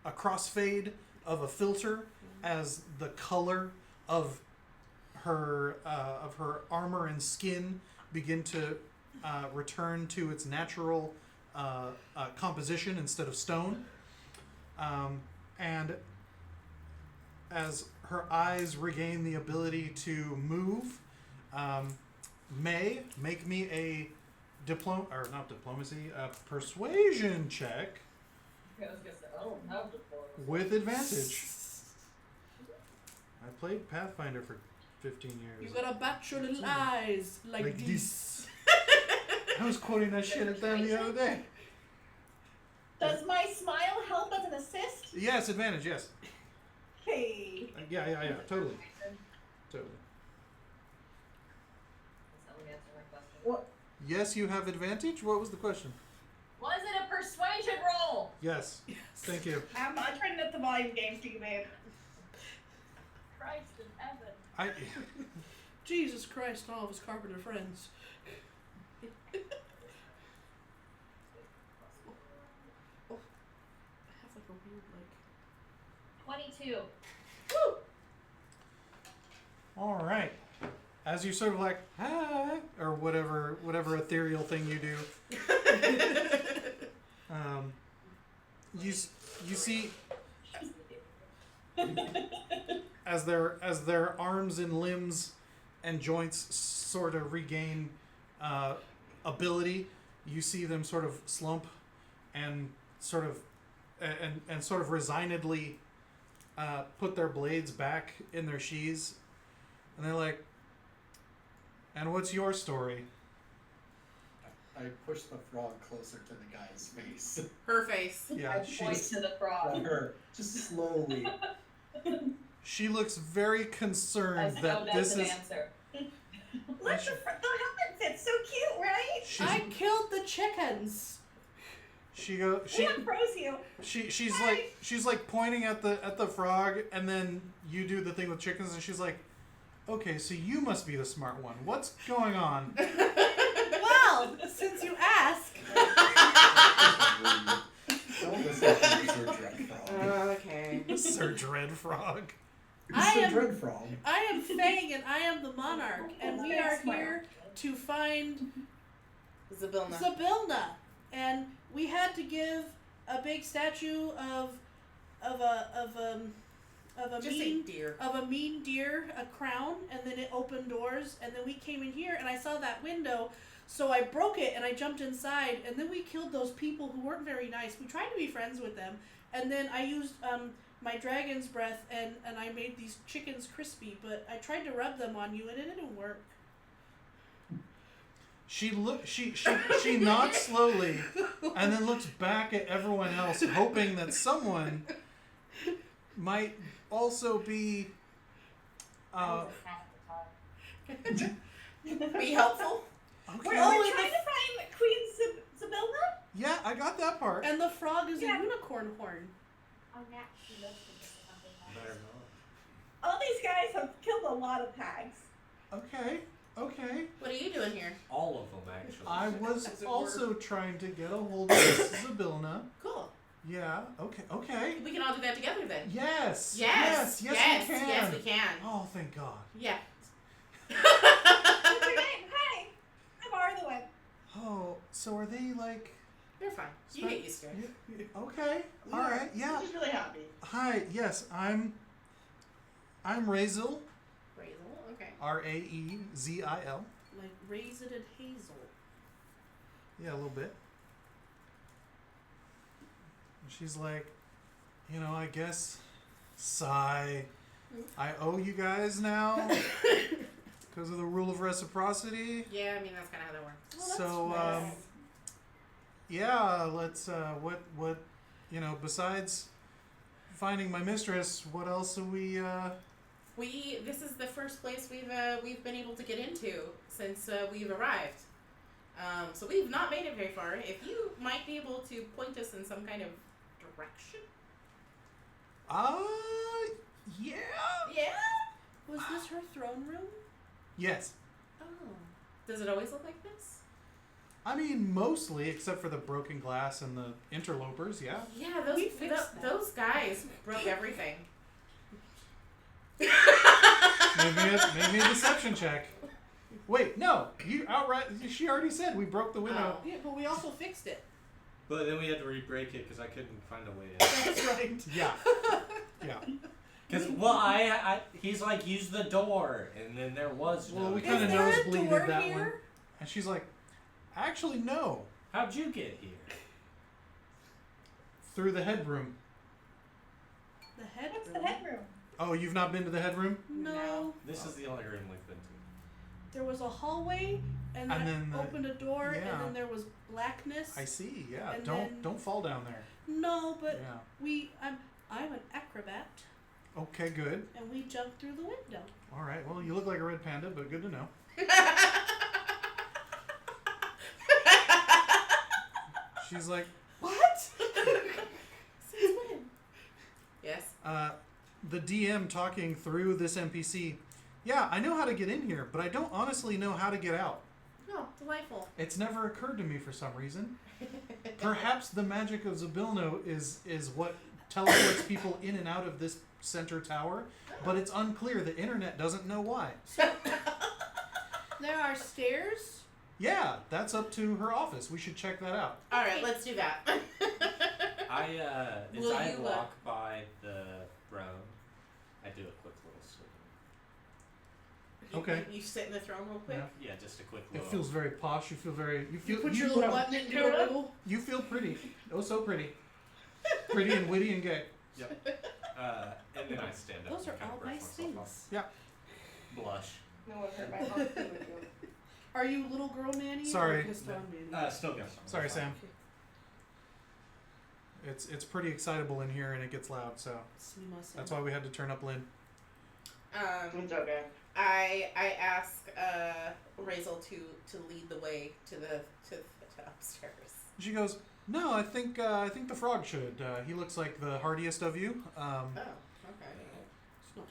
crossfade of a filter as the color of her armor and skin begin to return to its natural composition instead of stone, and as her eyes regain the ability to move. May make me a persuasion check I was gonna say, I don't have diplomacy. with advantage. I played Pathfinder for 15 years. You gotta bat your little eyes like this. I was quoting that shit at them the other day. Does my smile help as an assist? Yes, advantage, yes. Hey. Yeah, totally. Totally. That's how we answer my question. What? Yes, you have advantage? What was the question? Was it a persuasion roll? Yes. Thank you. I'm turning up the volume game for you, babe. Christ in heaven. I Jesus Christ, all of his carpenter friends. Oh, I have like a weird 22. Woo! All right. As you sort of like, or whatever ethereal thing you do, you see as their arms and limbs and joints sort of regain ability, you see them sort of slump and sort of resignedly put their blades back in their sheaths, and they're like, "And what's your story?" I push the frog closer to the guy's face. Her face. Yeah, I point to the frog. On her, just slowly. she looks very concerned I that know that's this an is. answer. Look, the helmet fits so cute, right? I killed the chickens. She go. We froze you. She's like pointing at the frog, and then you do the thing with chickens, and she's like, "Okay, so you must be the smart one. What's going on?" Well, since you ask. Don't listen to Sir Dread Frog. Okay. Sir Dread Frog. Sir Dread Frog. I am Feng and I am the monarch, and we are here to find Zabylna. Zabylna. And we had to give a big statue of a Just say deer. mean deer a crown, and then it opened doors, and then we came in here and I saw that window, so I broke it and I jumped inside, and then we killed those people who weren't very nice. We tried to be friends with them, and then I used my dragon's breath and I made these chickens crispy, but I tried to rub them on you and it didn't work. She nods slowly, and then looks back at everyone else, hoping that someone might also be. Be helpful. Okay. We're trying to find Queen Zabylna? Yeah, I got that part. And the frog is Yeah. a unicorn horn. Better not. All these guys have killed a lot of hags. Okay. What are you doing here? All of them, actually. I was As it also trying to get a hold of Zabylna. Cool. Yeah. Okay. We can all do that together then. Yes. Yes. We can. Yes, we can. Oh, thank God. Yeah. What's your name? Hi. I'm Araluen. Oh, so are they like? You're fine. You get used to it. Okay. All right. Yeah. She's really happy. Hi. Yes, I'm Razel. Razel, okay. Raezil. Like raisin and hazel. Yeah, a little bit. She's like, I guess, sigh. I owe you guys now because of the rule of reciprocity. Yeah, I mean that's kind of how that works. So, nice. yeah, let's. What? Besides finding my mistress, what else are we? This is the first place we've been able to get into since we've arrived. So we've not made it very far. If you might be able to point us in some kind of direction. Yeah. Yeah. Was this her throne room? Yes. Oh. Does it always look like this? I mean, mostly, except for the broken glass and the interlopers. Yeah. Yeah, We fixed that. those guys broke everything. Maybe a deception check. Wait, no. You outright. She already said we broke the window. Yeah, but we also fixed it. But then we had to re-break it because I couldn't find a way in. That's right. Yeah. Because he's like, use the door, and then there was no. Well, we Is kind of there a nosebleeded door that here? one. And she's like, actually, no. How'd you get here? Through the headroom. The headroom. What's the headroom? Oh, you've not been to the headroom? No. This is the only room we've been to. There was a hallway, and And then then opened a door, yeah. and then there was blackness. I see. Yeah. And Don't then- don't fall down there. No, but Yeah. I'm an acrobat, Okay. Good. and we jumped through the window. All right. Well, you look like a red panda, but good to know. She's like, What? Since when? Yes. the DM talking through this NPC. Yeah, I know how to get in here, but I don't honestly know how to get out. Oh, delightful. It's never occurred to me for some reason. Perhaps the magic of Zabylna is what teleports people in and out of this center tower, but it's unclear. The internet doesn't know why. There are stairs. Yeah, that's up to her office. We should check that out. All right, let's do that. As Will I you, walk by the throne, I do a quick little swing. Okay. You sit in the throne real quick. Yeah. Yeah, just a quick It little. feels very posh. You feel very. You You feel. put your little button in your wiggle. You feel pretty. Oh, so pretty. Pretty and witty and gay. Yep. And then I stand up. Those and are kind of all brush nice myself things. off. Yeah. Blush. No one hurt my heart feeling good. Are you little girl Manny? Sorry. Or pissed on Manny? Still got some. Sorry, Sam. It's pretty excitable in here and it gets loud, so See myself. that's why we had to turn up Lynn. It's okay. I ask Razel to lead the way to upstairs. She goes, "No, I think the frog should. He looks like the hardiest of you." Oh, okay.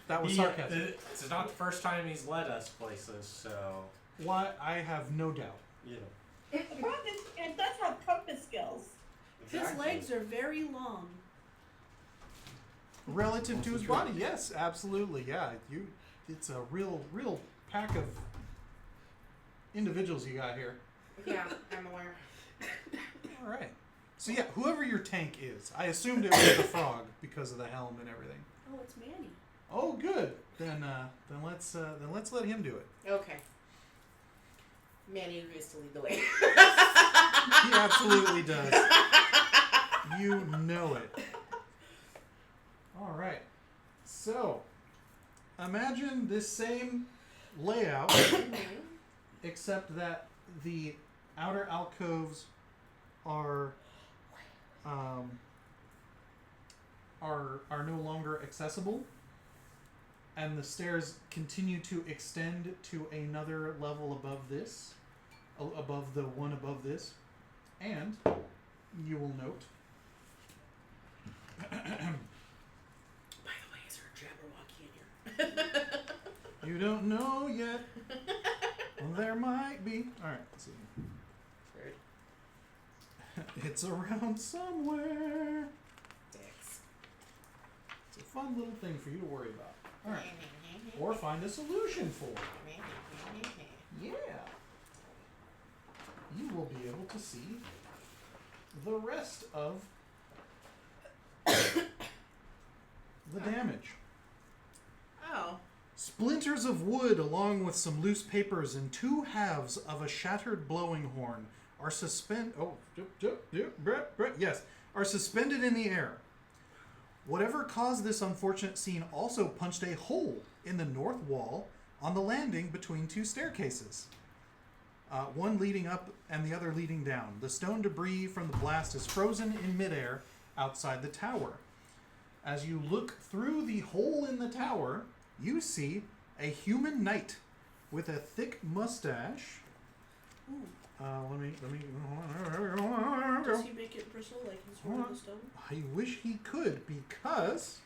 That was sarcasm. It's not the first time he's led us places, so Why? I have no doubt. you know. The frog it does have compass skills. His legs are very long. Relative to his body, yes, absolutely, yeah. It's a real pack of individuals you got here. Yeah, I'm aware. All right. So yeah, whoever your tank is, I assumed it was the frog because of the helm and everything. Oh, it's Manny. Oh, good. Then let's let him do it. Okay. Manny agrees to lead the way. He absolutely does. You know it. All right. So, imagine this same layout, except that the outer alcoves are no longer accessible, and the stairs continue to extend to another level above this, above the one above this, and you will note. By the way, is there a Jabberwocky in here? You don't know yet. Well, there might be. All right, let's see. It's around somewhere. Dicks. It's a fun little thing for you to worry about. All right, or find a solution for. Yeah. You will be able to see the rest of the damage. Oh. Splinters of wood along with some loose papers and 2 halves of a shattered blowing horn are are suspended in the air. Whatever caused this unfortunate scene also punched a hole in the north wall on the landing between 2 staircases. One leading up and the other leading down. The stone debris from the blast is frozen in midair outside the tower. As you look through the hole in the tower, you see a human knight with a thick mustache. Let me. Does he make it bristle like he's rolling the stone? I wish he could, because.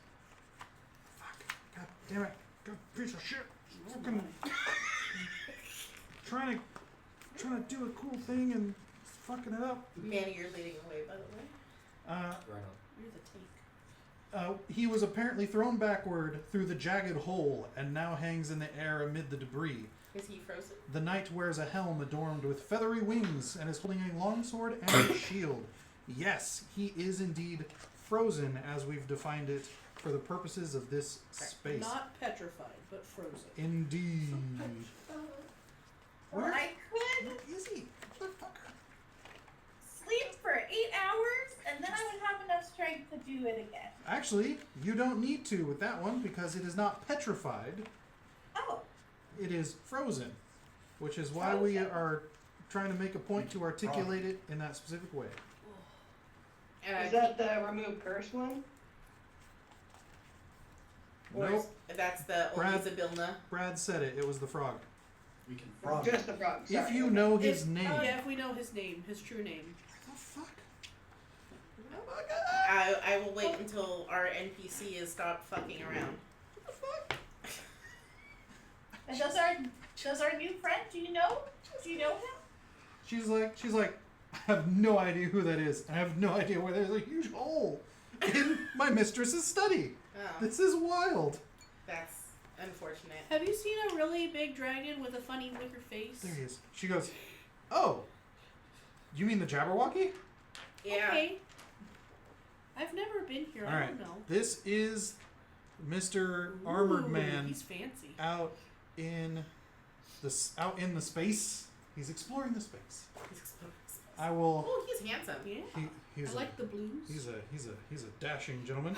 Fuck. God damn it. God, piece of shit. Fucking. trying to do a cool thing and fucking it up. Manny, you're leading the way, by the way. Right You're the tank. He was apparently thrown backward through the jagged hole and now hangs in the air amid the debris. Is he frozen? The knight wears a helm adorned with feathery wings and is holding a longsword and a shield. Yes, he is indeed frozen as we've defined it for the purposes of this space. Not petrified, but frozen. Indeed. Or I could Where is he? Motherfucker. sleep for 8 hours, and then I would have enough strength to do it again. Actually, you don't need to with that one because it is not petrified. Oh, It is frozen, which is why we are trying to make a point to articulate it in that specific way. Is that the remove curse one? Or Nope. that's the old Brad- Zabylna. Brad said it. It was the frog. We can frog. Just the frog. Sorry. If you know his If- name. Yeah, if we know his name, his true name. What the fuck? I will wait until our NPC is stopped fucking around. What the fuck? and does our new friend? Do you know him? She's like, I have no idea who that is. I have no idea where there's a huge hole in my mistress's study. Oh, This is wild. that's unfortunate. Have you seen a really big dragon with a funny wicker face? There he is. She goes, oh, you mean the Jabberwocky? Yeah. Okay. I've never been here. I All right. don't know. This is Mr. Armored Ooh, Man He's fancy. out in the space. He's exploring the space. I will. Oh, he's handsome. Yeah. He's I a, like the blues. he's a dashing gentleman.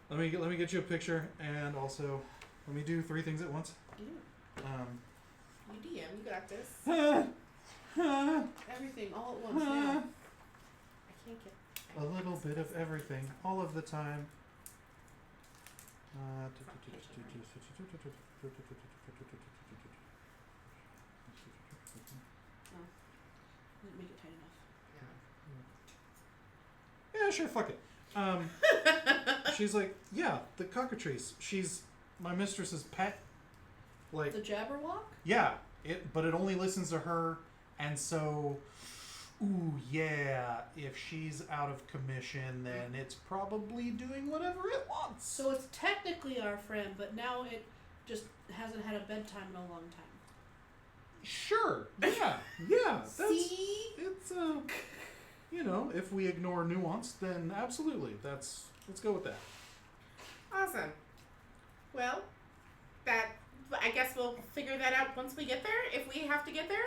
let me get you a picture, and also let me do 3 things at once. Yeah. You DM, you got this. Everything all at once. Yeah. I can't get. A little bit of everything, all of the time. Didn't make it tight enough. Yeah, sure, fuck it. She's like, yeah, the cockatrice. She's my mistress's pet. Like, The Jabberwock? yeah, but it only listens to her, and so, ooh, yeah, if she's out of commission, then it's probably doing whatever it wants. So it's technically our friend, but now it just hasn't had a bedtime in a long time. Sure, yeah, yeah. That's, See? it's you know, if we ignore nuance, then absolutely, let's go with that. Awesome. Well, I guess we'll figure that out once we get there. If we have to get there.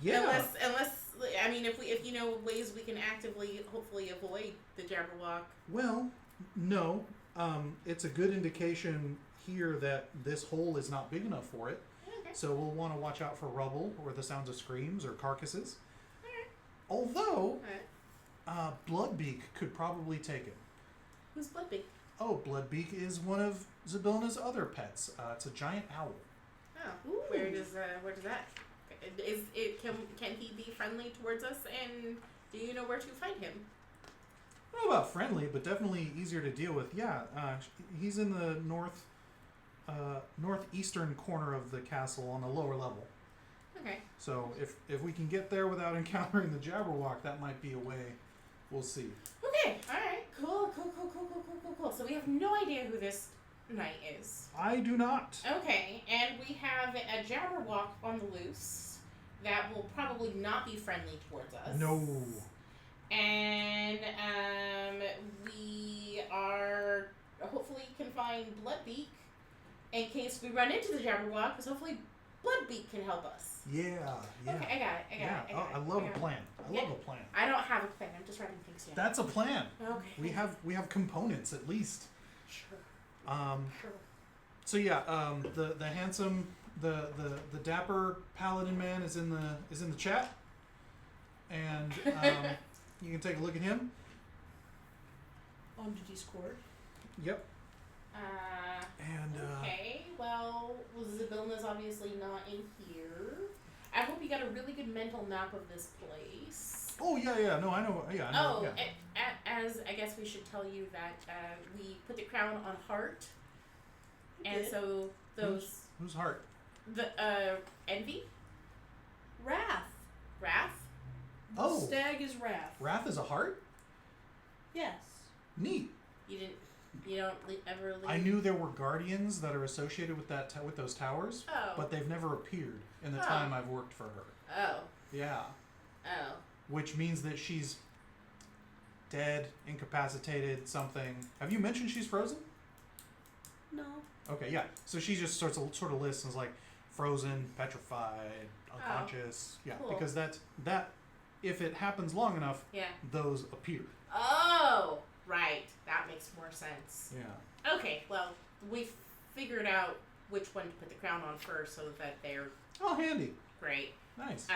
Yeah. Unless I mean, if you know ways we can actively, hopefully, avoid the Jabberwock. Well, no. It's a good indication here that this hole is not big enough for it. Okay. So we'll want to watch out for rubble or the sounds of screams or carcasses. Alright. Although, Alright. Bloodbeak could probably take it. Who's Bloodbeak? Oh, Bloodbeak is one of Zabylna's other pets. It's a giant owl. Oh. Ooh. Where does that? Is it can he be friendly towards us? And do you know where to find him? I don't know about friendly, but definitely easier to deal with. Yeah, he's in the northeastern corner of the castle on the lower level. Okay. So if we can get there without encountering the Jabberwock, that might be a way. We'll see. Okay. All right. Cool. So we have no idea who this knight is. I do not. Okay, and we have a Jabberwock on the loose that will probably not be friendly towards us. No. And we are hopefully can find Bloodbeak in case we run into the Jabberwock, because hopefully Bloodbeak can help us. Yeah. Okay, I got it. I love a plan. I love a plan. I don't have a plan. I'm just writing things down. That's a plan. Okay. We have components at least. Sure. Sure. So yeah, the handsome the dapper paladin man is in the chat, and you can take a look at him. On to Discord. Yep. And Okay, well, Zabylna's obviously not in here. I hope you got a really good mental map of this place. oh yeah, no, I know. Yeah, I know. Oh, Yeah. as I guess we should tell you that we put the crown on Heart, and did? so those Whose heart? the Envy, Wrath. Wrath. Oh. Stag is Wrath. Wrath is a heart? Yes. Neat. You don't ever leave. I knew there were guardians that are associated with that with those towers, Oh. but they've never appeared in the Oh. time I've worked for her. Oh. Yeah. Oh. Which means that she's dead, incapacitated, something. Have you mentioned she's frozen? No. Okay, yeah. So she just sort of lists and is like frozen, petrified, unconscious. Yeah, cool. because that if it happens long enough, Yeah. those appear. Oh, right. That makes more sense. Yeah. Okay, well, we figured out which one to put the crown on first so that they're Oh, handy. great. Nice.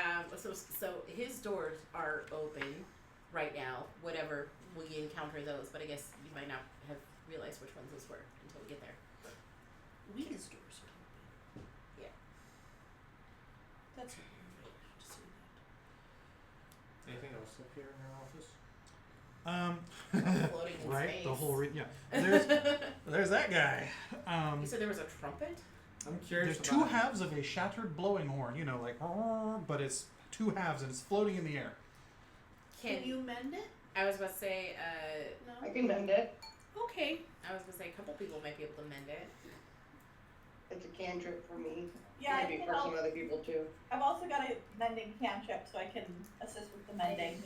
So his doors are open right now, whatever we encounter those, but I guess you might not have realized which ones those were until we get there. Weakest doors are open. Yeah. That's not right to say Anything else up here in our office? Floating in Right. space. The whole yeah. There's that guy. You said there was a trumpet? I'm curious. There's two halves of a shattered blowing horn. You know, like, but it's two halves and it's floating in the air. that. Can you mend it? I was about to say, No. I can mend it. Okay. I was going to say a couple people might be able to mend it. It's a cantrip for me. Yeah, I Maybe can for help. some other people too. I've also got a mending cantrip, so I can assist with the mending.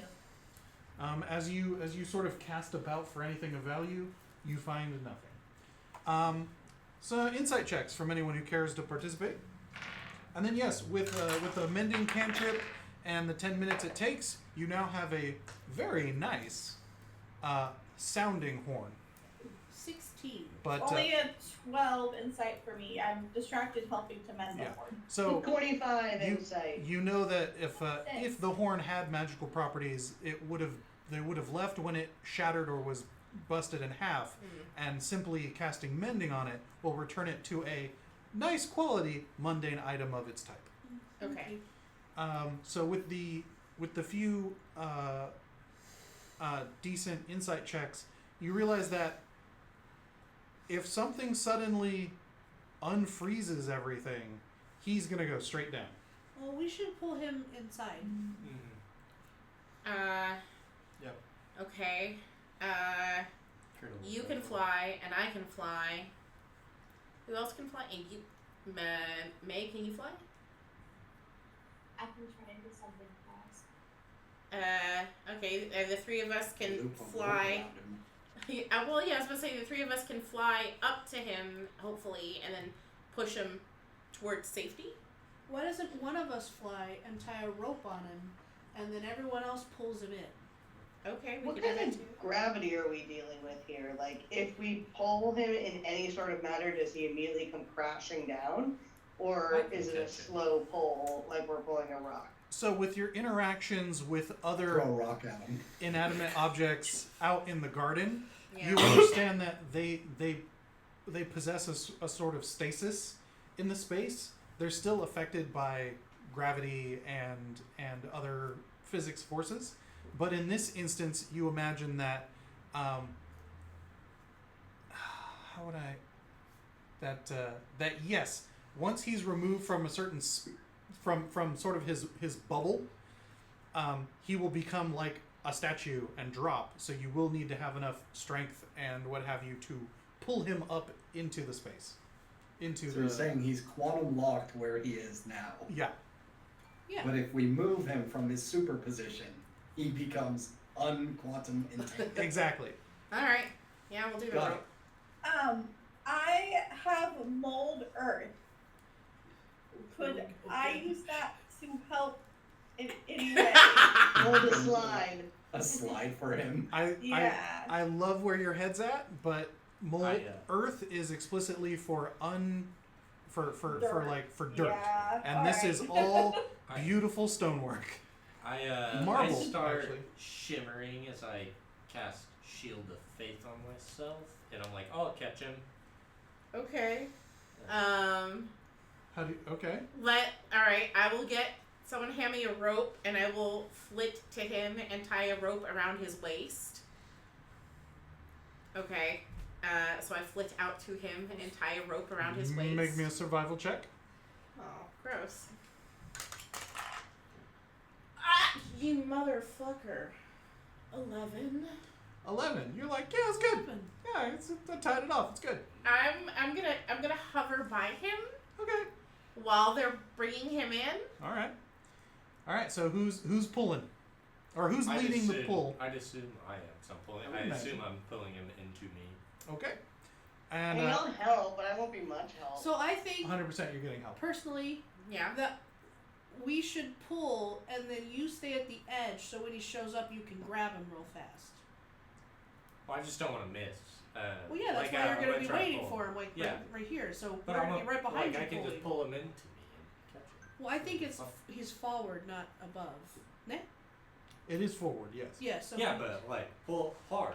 As you sort of cast about for anything of value, you find nothing. So insight checks from anyone who cares to participate. And then yes, with the mending cantrip and the 10 minutes it takes, you now have a very nice sounding horn. 16. But Only a 12 insight for me. I'm distracted helping to mend the Yeah. horn. so 25 insight. you know that if the horn had magical properties, they would have left when it shattered or was busted in half, and simply casting mending on it will return it to a nice quality mundane item of its type. Okay. So with the few decent insight checks, you realize that if something suddenly unfreezes everything, he's gonna go straight down. Well, we should pull him inside. Yep. Okay. Colonel You can Vansel. fly, and I can fly. Who else can fly? And you, May, can you fly? I can try to do something fast. Okay, the three of us can Loop of fly. rope around him. Well, yeah, I was gonna say the three of us can fly up to him, hopefully, and then push him towards safety. Why doesn't one of us fly and tie a rope on him, and then everyone else pulls him in? Okay, we What can do kind that too. of gravity are we dealing with here? Like, if we pull him in any sort of matter, does he immediately come crashing down? Or I can is it a catch it. slow pull, like we're pulling a rock? So with your interactions with other Throw a rock at him. inanimate objects out in the garden, Yeah. you understand that they possess a sort of stasis in the space. They're still affected by gravity and other physics forces, but in this instance, you imagine that how would I that yes, once he's removed from a certain from sort of his bubble, he will become like a statue and drop. So you will need to have enough strength and what have you to pull him up into the space, into So the. you're saying he's quantum locked where he is now. Yeah, Yeah. But if we move him from his superposition, he becomes unquantum entangled. exactly. All right. Yeah, we'll do Got that. it. I have mold earth. Could I use that to help in any way? Hold a slide. A slide for him. Yeah. I love where your head's at, but mold I, earth is explicitly for for dirt, Yeah, and this is all beautiful stonework. I Marble, start actually. shimmering as I cast Shield of Faith on myself, and I'm like, I'll catch him. Okay. How do you, okay? All right. I will get someone hand me a rope, and I will flit to him and tie a rope around his waist. Okay. So I flit out to him and tie a rope around his waist. Make me a survival check. Oh, gross. Ah, you motherfucker. 11. 11. You're like, yeah, it's good. Yeah, I tied it off. It's good. I'm gonna hover by him Okay. while they're bringing him in. All right. So who's pulling? Or who's I'd leading the assume- pull? I'd assume I am. So I'm pulling. I would I assume imagine. I'm pulling him into me. Okay. I And mean, I'll help, but I won't be much help. So I think 100% you're getting help. personally Yeah. that we should pull, and then you stay at the edge, so when he shows up, you can grab him real fast. Well, I just don't want to miss. Well, yeah, that's like, why you're I'm going to be try waiting pull. for him, like Yeah. right here. So But we're I'm going to be right behind like, you I can pulling. just pull him into me and catch him. Well, I think it's he's forward, not above. Ne? It is forward, yes. Yeah. So Yeah, but like pull hard,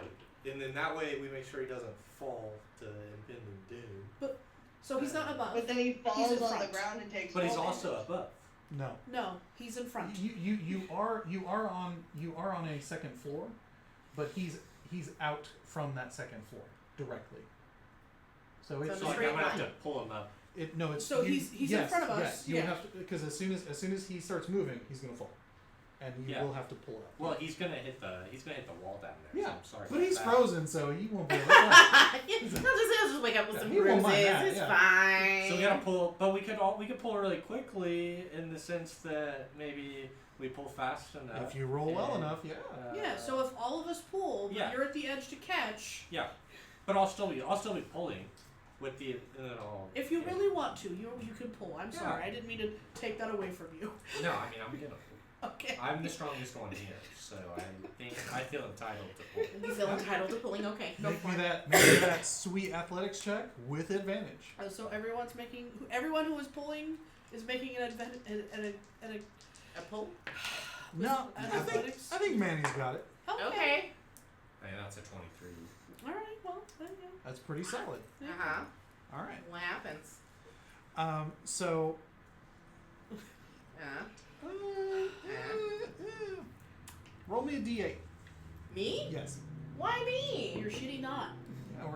and then that way we make sure he doesn't fall to impending doom. So he's not above. But then he falls in on the front. ground and takes. But he's fall also damage. above. No. No, he's in front. You are on a second floor, but he's out from that second floor directly. So it's So like, straight I'm gonna have line. to pull him up. it's So you- he's in yes, front of us, Yes, you yeah. have to, because as soon as he starts moving, he's gonna fall, and you Yeah. will have to pull up. Well, he's gonna hit the wall down there. Yeah, So I'm sorry. but about he's that. frozen, so he won't be able to fly. He'll just wake up with Yeah, some he won't bruises. mind that, It's yeah. fine. So we gotta pull, but we could pull really quickly in the sense that maybe we pull fast enough. If you roll well and, enough, yeah. Yeah. So if all of us pull, but yeah. you're at the edge to catch. Yeah, but I'll still be pulling with the If you yeah. really want to, you can pull. I'm Yeah. sorry, I didn't mean to take that away from you. No, I mean I'm gonna. Okay. I'm the strongest one here, so I feel entitled to pull. You feel entitled to pulling? Okay, go Make for me it. that sweet athletics check with advantage. So everyone who is pulling is making an advantage A pull? No, athletics. I think Manny's got it. Okay. And that's a 23. All right. Well, there you go. That's pretty solid. There Uh you go. huh. All right. What happens? So. Roll me a d8. Me? Yes. Why me? You're shitty not. Yeah,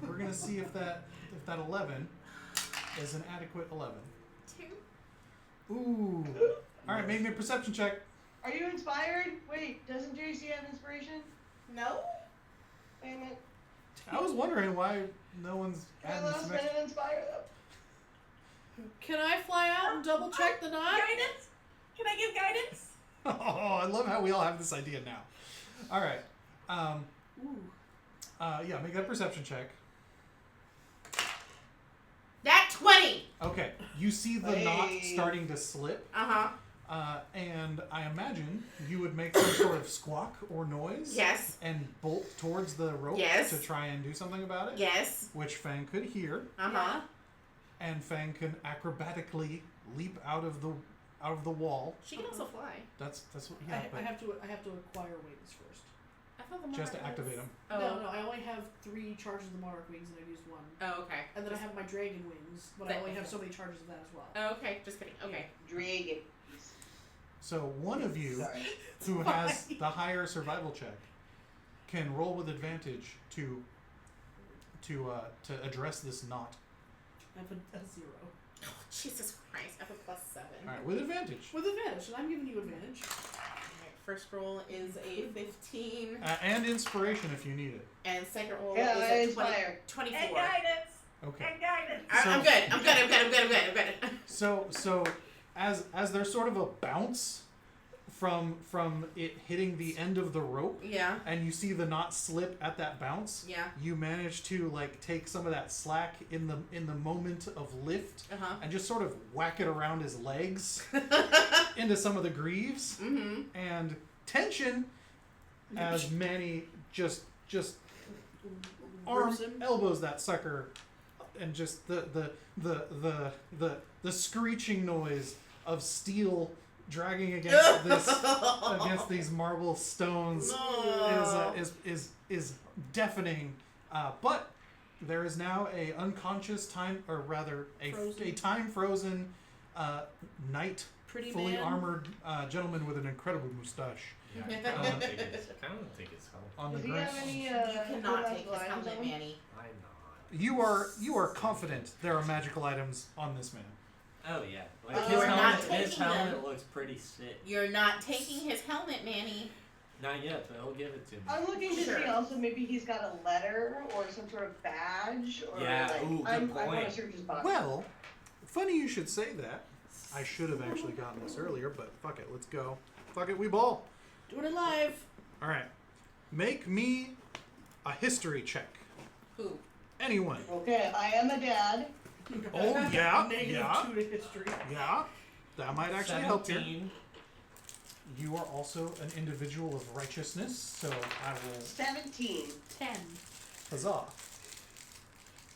we're gonna see if that 11 is an adequate 11. 2. Ooh. All right, make me a perception check. Are you inspired? Wait, doesn't JC have inspiration? No? Damn it. I was wondering why no one's I adding lost some my extra. inspire Can I fly out and double check the knot? Guidance? Can I give guidance? Oh, I love how we all have this idea now. All right. Ooh. Yeah, make that perception check. That 20! Okay, you see the knot Hey. starting to slip, Uh huh. and I imagine you would make some sort of squawk or noise. Yes. And bolt towards the rope Yes. to try and do something about it. Yes. Which Feng could hear, Uh huh. and Feng can acrobatically leap out of the wall. She can also fly. That's what. Yeah, I but have to acquire wings first. I thought the just to monarch activate was- them. Oh. No, I only have 3 charges of the monarch wings, and I've used 1. Oh, okay. And then I have my dragon wings, but I only have so many charges of that as well. Oh, okay. Just kidding. Okay. Dragon. So one of you Sorry. who has the higher survival check can roll with advantage to address this knot. I have a 0. Oh, Jesus Christ. I have a +7. All right, with advantage. With advantage, and I'm giving you advantage. Alright, first roll is a 15, And inspiration if you need it. and second roll Yeah, I is a 20, inspire. 24. And guidance. Okay. And guidance. I'm good. I'm good. So as there's sort of a bounce from it hitting the end of the rope, Yeah. and you see the knot slip at that bounce, Yeah. you manage to like take some of that slack in the moment of lift Uh-huh. and just sort of whack it around his legs into some of the greaves, Mm-hmm. and tension as Manny just Rips him. elbows that sucker, and just the screeching noise of steel dragging against these marble stones is deafening. But there is now a unconscious time, or rather a time frozen knight, Pretty fully man. armored gentleman with an incredible mustache Yeah, I kind of think it's helpful. on the Does he have ground. any, You cannot take his items helmet, on him? Manny. I'm not. You are confident there are magical items on this man. Oh yeah. Like You his are not helmet, his taking helmet them. looks pretty sick. You're not taking his helmet, Manny. Not yet, but he'll give it to me. I'm looking to Sure. see also maybe he's got a letter or some sort of badge or Yeah, like ooh, good I want point. to search his body. Well, funny you should say that. I should have actually gotten this earlier, but fuck it, let's go. Fuck it, we ball. Doing it live. All right. Make me a history check. Who? Anyone. Okay, I am a dad. Oh, yeah, Negative yeah. 2 to history. Yeah. That might actually help here. 17. You are also an individual of righteousness, so I will... 17. 10. Huzzah. Not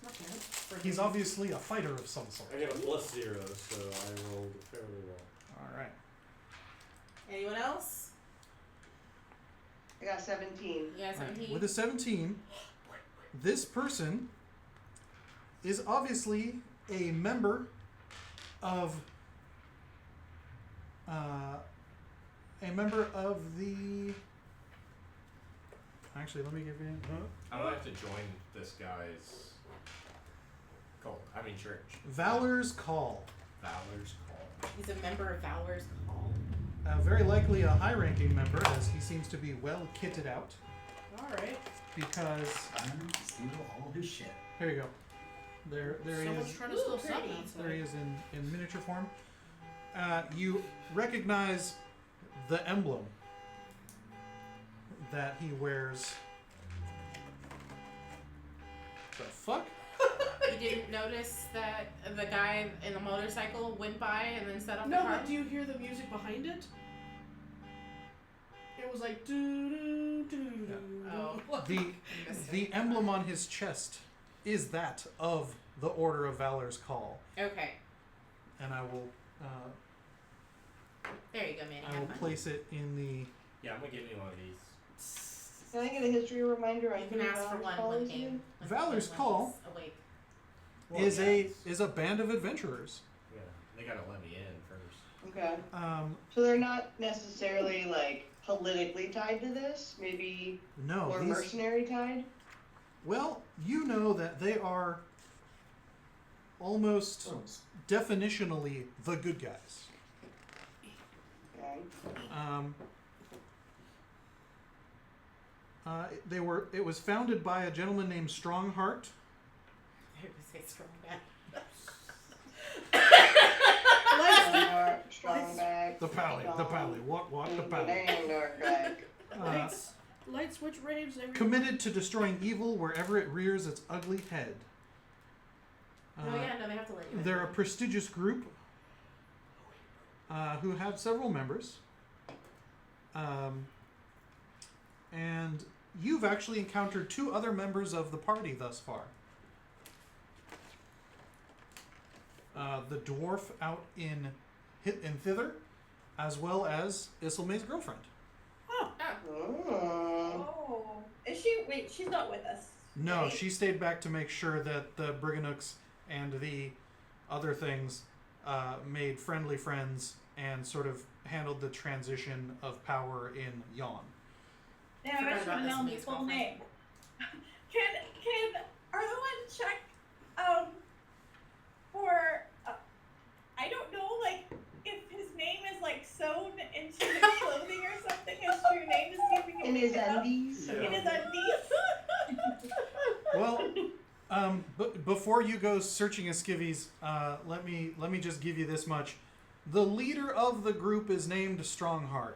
bad. For He's him. obviously a fighter of some sort. I got a +0, so I rolled fairly well. All right. Anyone else? I got 17. You got All right. 17? With a 17, this person is obviously a member of the. Actually, let me give you. I'm gonna have to join this guy's cult. I mean church. Valor's Call. Valor's Call. He's a member of Valor's Call. Very likely a high-ranking member, as he seems to be well kitted out. Alright. Because I'm steal all his shit. here you go. There he Someone's is. trying to steal Ooh, something pretty. outside. There he is in miniature form. You recognize the emblem that he wears. The fuck? You didn't notice that the guy in the motorcycle went by and then set off No, the car? but do you hear the music behind it? It was like doo doo doo doo. Oh. The emblem on his chest is that of the Order of Valor's Call, Okay. and I will There you go, Manny. I Have will fun. place it in the. Yeah, I'm gonna give you one of these. Can I get a history reminder on You can who ask for Valor's one Call one is game. again? Valor's When Call he's awake. Well, is a band of adventurers. Yeah, they gotta let me in first. Okay. So they're not necessarily like politically tied to this. Maybe No, more these, mercenary tied. well, you know that they are almost Oh, definitionally the good guys. Okay. It was founded by a gentleman named Strongheart. I would say strong back. Strong back. The pally, walk the pally. Light switch raves every. Committed to destroying evil wherever it rears its ugly head. No, they have to let you in. They're a prestigious group who have several members. And you've actually encountered 2 other members of the party thus far. The dwarf out in Thither, as well as Isilme's girlfriend. Oh. Oh. Is she? Wait, she's not with us. No, right? she stayed back to make sure that the Briganooks and the other things made friendly friends and sort of handled the transition of power in Yon. Damn, I Forgot should have about known Ismail's his full girlfriend. name. Can Araluen check for I don't know, like if his name is like sewn into his clothing or something. His true name is giving him In his it up. undies. Yeah. In his undies. Well, but before you go searching his skivvies, let me just give you this much: the leader of the group is named Strongheart.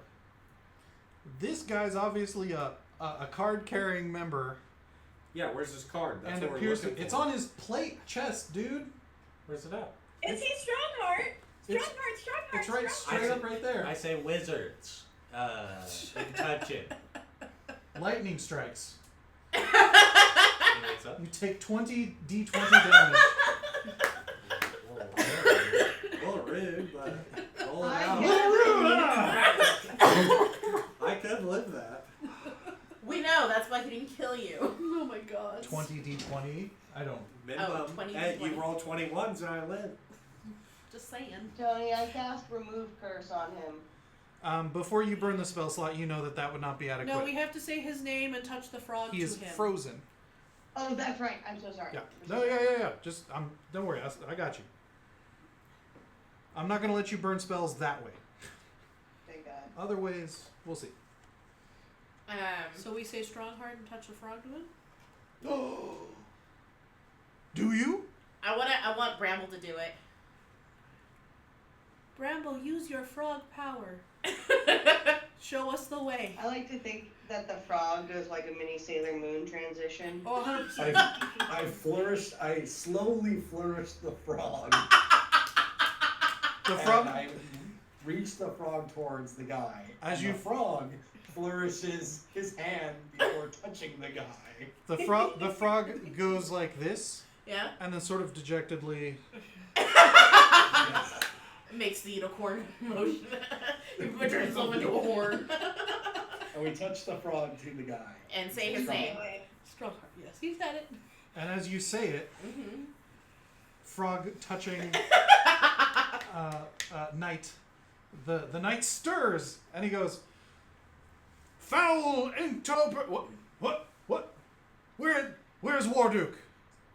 This guy's obviously a card-carrying member, Yeah, where's his card? That's and what we're appears to. looking It's for. on his plate chest, dude. Where's it at? Is he Strongheart? It's- Strongheart. It's right straight up right there. I say wizards. They touch it. Lightning strikes. You know what's up? You take 20 d20 damage. A little rude, but roll it out. I could live that. We know, that's why he didn't kill you. Oh my god. 20 d20. I don't. Minimum. 20 Hey, you 20. roll 21s and I live. Just saying. Tony, I cast remove curse on him. Before you burn the spell slot, you know that would not be adequate. No, we have to say his name and touch the frog He to is him. frozen. Oh, that's right. I'm so sorry. Yeah. No, yeah. Just, don't worry. I got you. I'm not going to let you burn spells that way. Thank God. Other ways, we'll see. So we say Strongheart and touch the frog to him? Oh. Do you? I want Bramble to do it. Bramble, use your frog power. Show us the way. I like to think that the frog does like a mini Sailor Moon transition. Oh, 100%. I slowly flourish the frog. The frog. And I reach the frog towards the guy. As and you- the frog flourishes his hand before touching the guy. The frog goes like this, Yeah. and then sort of dejectedly. Yes. Makes the unicorn motion. You put yourself into a horn. And we touch the frog to the guy. And say his name. Strong heart. Yes, he said it. And as you say it, Mm-hmm. frog touching knight, the knight stirs, and he goes, "Foul interpret. What? Where's Warduke?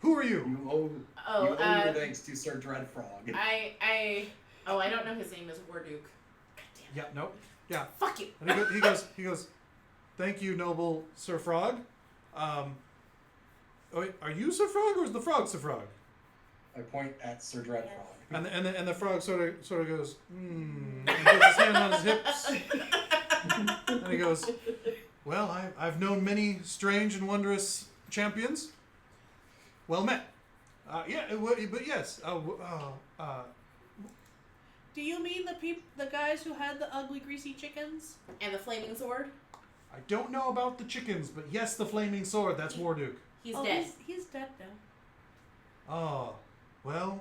Who are you?" You owe Oh, your thanks to Sir Dreadfrog. I don't know his name is Warduke. God damn. Yeah, nope. Yeah. Fuck you. And he goes, "Thank you, noble Sir Frog. Oh, wait, are you Sir Frog or is the frog Sir Frog?" I point at Sir Dreadfrog. And the frog sort of goes, and puts his hand on his hips, and he goes, "Well, I've known many strange and wondrous champions. Well met. But yes. Do you mean the guys who had the ugly, greasy chickens? And the flaming sword? I don't know about the chickens, but yes, the flaming sword. That's Warduke. He's dead. He's dead now. Oh, well,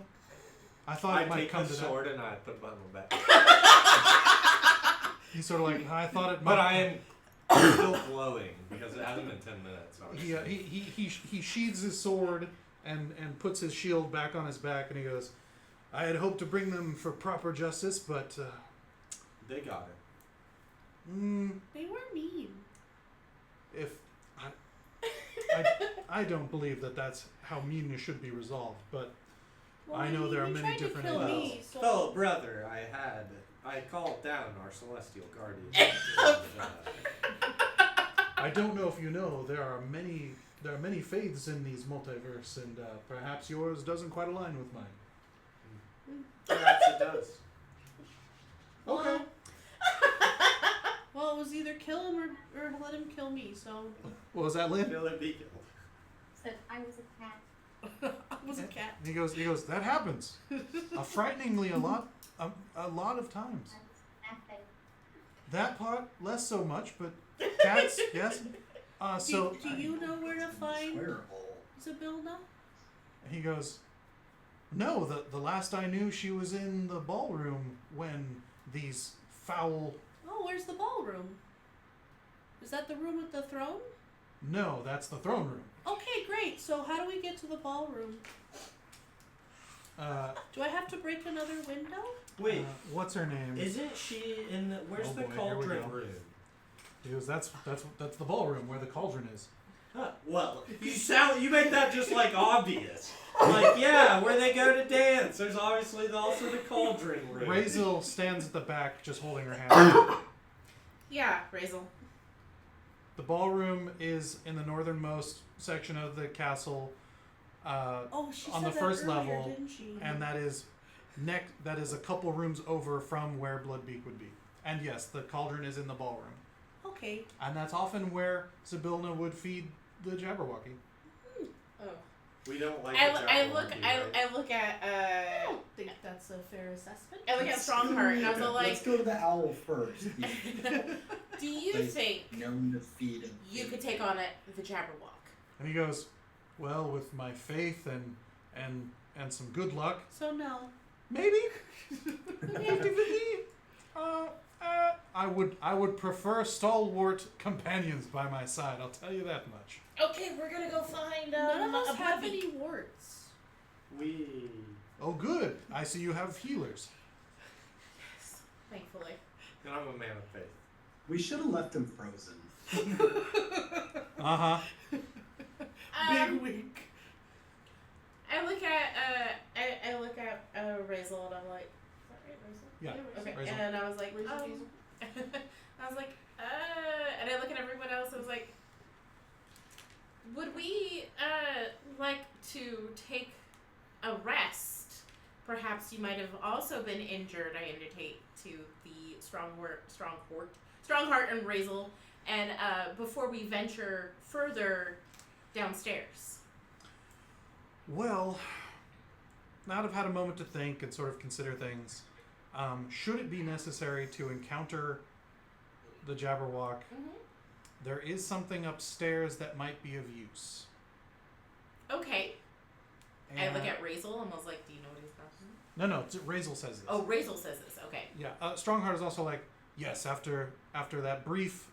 I thought I it might take come the to sword and I put it on my back. that. He's sort of like, I thought it might. But I am still glowing because it hasn't been 10 minutes. He sheathes his sword and puts his shield back on his back, and he goes, "I had hoped to bring them for proper justice, but They got it. They were mean. if I don't believe that that's how meanness should be resolved, but Well, I know he- there are he many tried to different kill angles. me, so- Fellow brother, I called down our celestial guardian. I don't know if you know there are many faiths in these multiverse, and perhaps yours doesn't quite align with mine." Perhaps it does. Okay. Well, it was either kill him or let him kill me, so What was that, Lynn? Kill it, be killed. Said I was a cat. I was a cat. He goes. That happens. Frighteningly a lot of times. I was nothing. That part less so much, but cats, yes. So Do you know where to find Swearable. Zabylna? he goes, "No, the last I knew, she was in the ballroom when these foul. Oh, where's the ballroom? Is that the room with the throne? No, that's the throne room. Okay, great. So how do we get to the ballroom? Do I have to break another window? Wait, what's her name? isn't she in the? Where's Oh the boy, here we cauldron go. room? He goes, that's the ballroom where the cauldron is. Huh, well, you make that just like obvious. Like, yeah, where they go to dance. There's obviously also the cauldron room. Razel stands at the back, just holding her hand. Yeah, Razel. The ballroom is in the northernmost section of the castle, Oh, she on said the first that earlier, level, didn't she? and that is a couple rooms over from where Bloodbeak would be. And yes, the cauldron is in the ballroom, Okay. and that's often where Zabylna would feed the Jabberwocky. Oh. We don't like. I the look Jabberwocky, right? I look at I don't think that's a fair assessment. I look at Strongheart and I was all Let's like, go to the owl first. do you He's think known to feed him. you could take on the Jabberwock? And he goes, "Well, with my faith and some good luck, So no. maybe 50-50. I would prefer stalwart companions by my side. I'll tell you that much." Okay, we're gonna go find None of us a have Bloodbeak. any warts. We. Oh, good. I see you have healers. Yes, thankfully. And I'm a man of faith. We should have left him frozen. Uh-huh. Big wink. I look at Razel and I'm like, is that right, Razel? Yeah. Okay, Razel. and I was like, Razel, I was like, and I look at everyone else. I was like, would we like to take a rest? Perhaps you might have also been injured. I indicate to the strong Strongheart and Razel, and before we venture further downstairs. Well, now that I've had a moment to think and sort of consider things, should it be necessary to encounter the Jabberwock, there is something upstairs that might be of use. Okay. I And look at Razel and I was like, do you know what he's about to do? No, Razel says this. Oh, Razel says this. Okay. Yeah, Strongheart is also like, yes, after that brief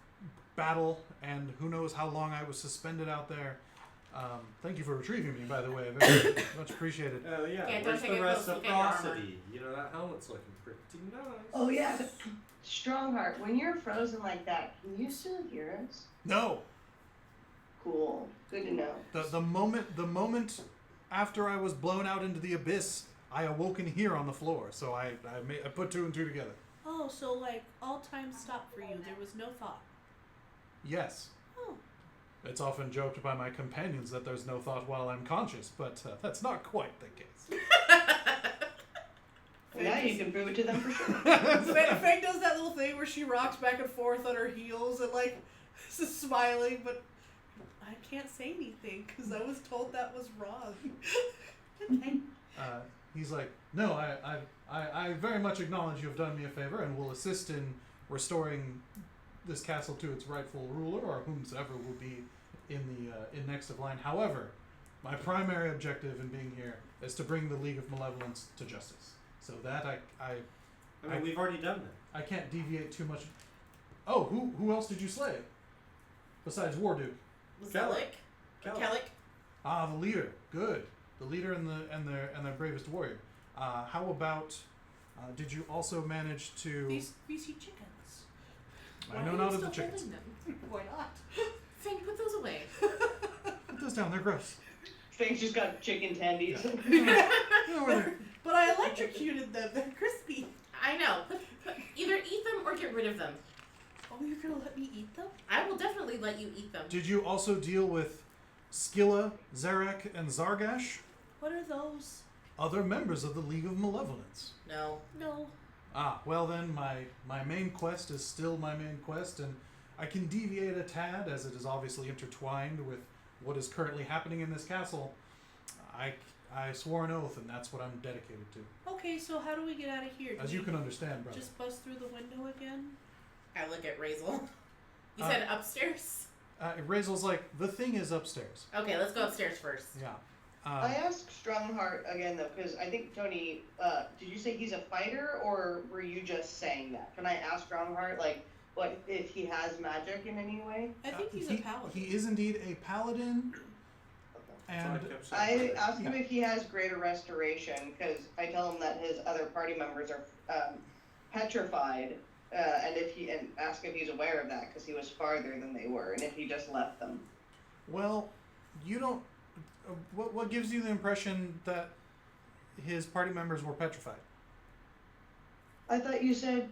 battle, and who knows how long I was suspended out there. Thank you for retrieving me, by the way. Very much appreciated. Oh yeah, Yeah, don't where's take the a close look at your armor. reciprocity? You know, that helmet's looking pretty nice. Oh yeah, Strongheart, when you're frozen like that, can you still hear us? No, Cool. Good to know. the moment after I was blown out into the abyss, I awoke in here on the floor. So I put two and two together. Oh, so like all time stopped for you. There was no thought. Yes. Oh. It's often joked by my companions that there's no thought while I'm conscious, but that's not quite the case. Well, now you can prove it to them for sure. Feng does that little thing where she rocks back and forth on her heels and like is smiling, but I can't say anything because I was told that was wrong. Okay. He's like, no, I very much acknowledge you have done me a favor and will assist in restoring this castle to its rightful ruler, or whomsoever will be in next of line. However, my primary objective in being here is to bring the League of Malevolence to justice. So that I mean, we've already done that. I can't deviate too much. Oh, who else did you slay? Besides Warduke? Zelik. Kellic. Ah, the leader. Good. The leader and their bravest warrior. How about? Did you also manage to? These greasy chickens. I know not of the chickens. Why not? Feng, put those away. Put those down. They're gross. Feng's just got chicken tendies. But I electrocuted them. They're crispy. I know. Put, either eat them or get rid of them. Oh, you're gonna let me eat them? I will definitely let you eat them. Did you also deal with Scylla, Zarek, and Zargash? What are those? Other members of the League of Malevolence. No. No. Ah, well then, my main quest is still my main quest, and I can deviate a tad, as it is obviously intertwined with what is currently happening in this castle. I swore an oath, and that's what I'm dedicated to. Okay, so how do we get out of here? Do As we you can understand, brother. just bust through the window again? I look at Razel. You said upstairs? Razel's like, the thing is upstairs. Okay, let's go upstairs first. Yeah. I asked Strongheart again though, because I think Tony, did you say he's a fighter, or were you just saying that? Can I ask Strongheart, like, what if he has magic in any way? I think he's a paladin. He is indeed a paladin, and I asked him if he has greater restoration, because I tell him that his other party members are petrified, and ask if he's aware of that, because he was farther than they were, and if he just left them. well, you don't. What gives you the impression that his party members were petrified? I thought you said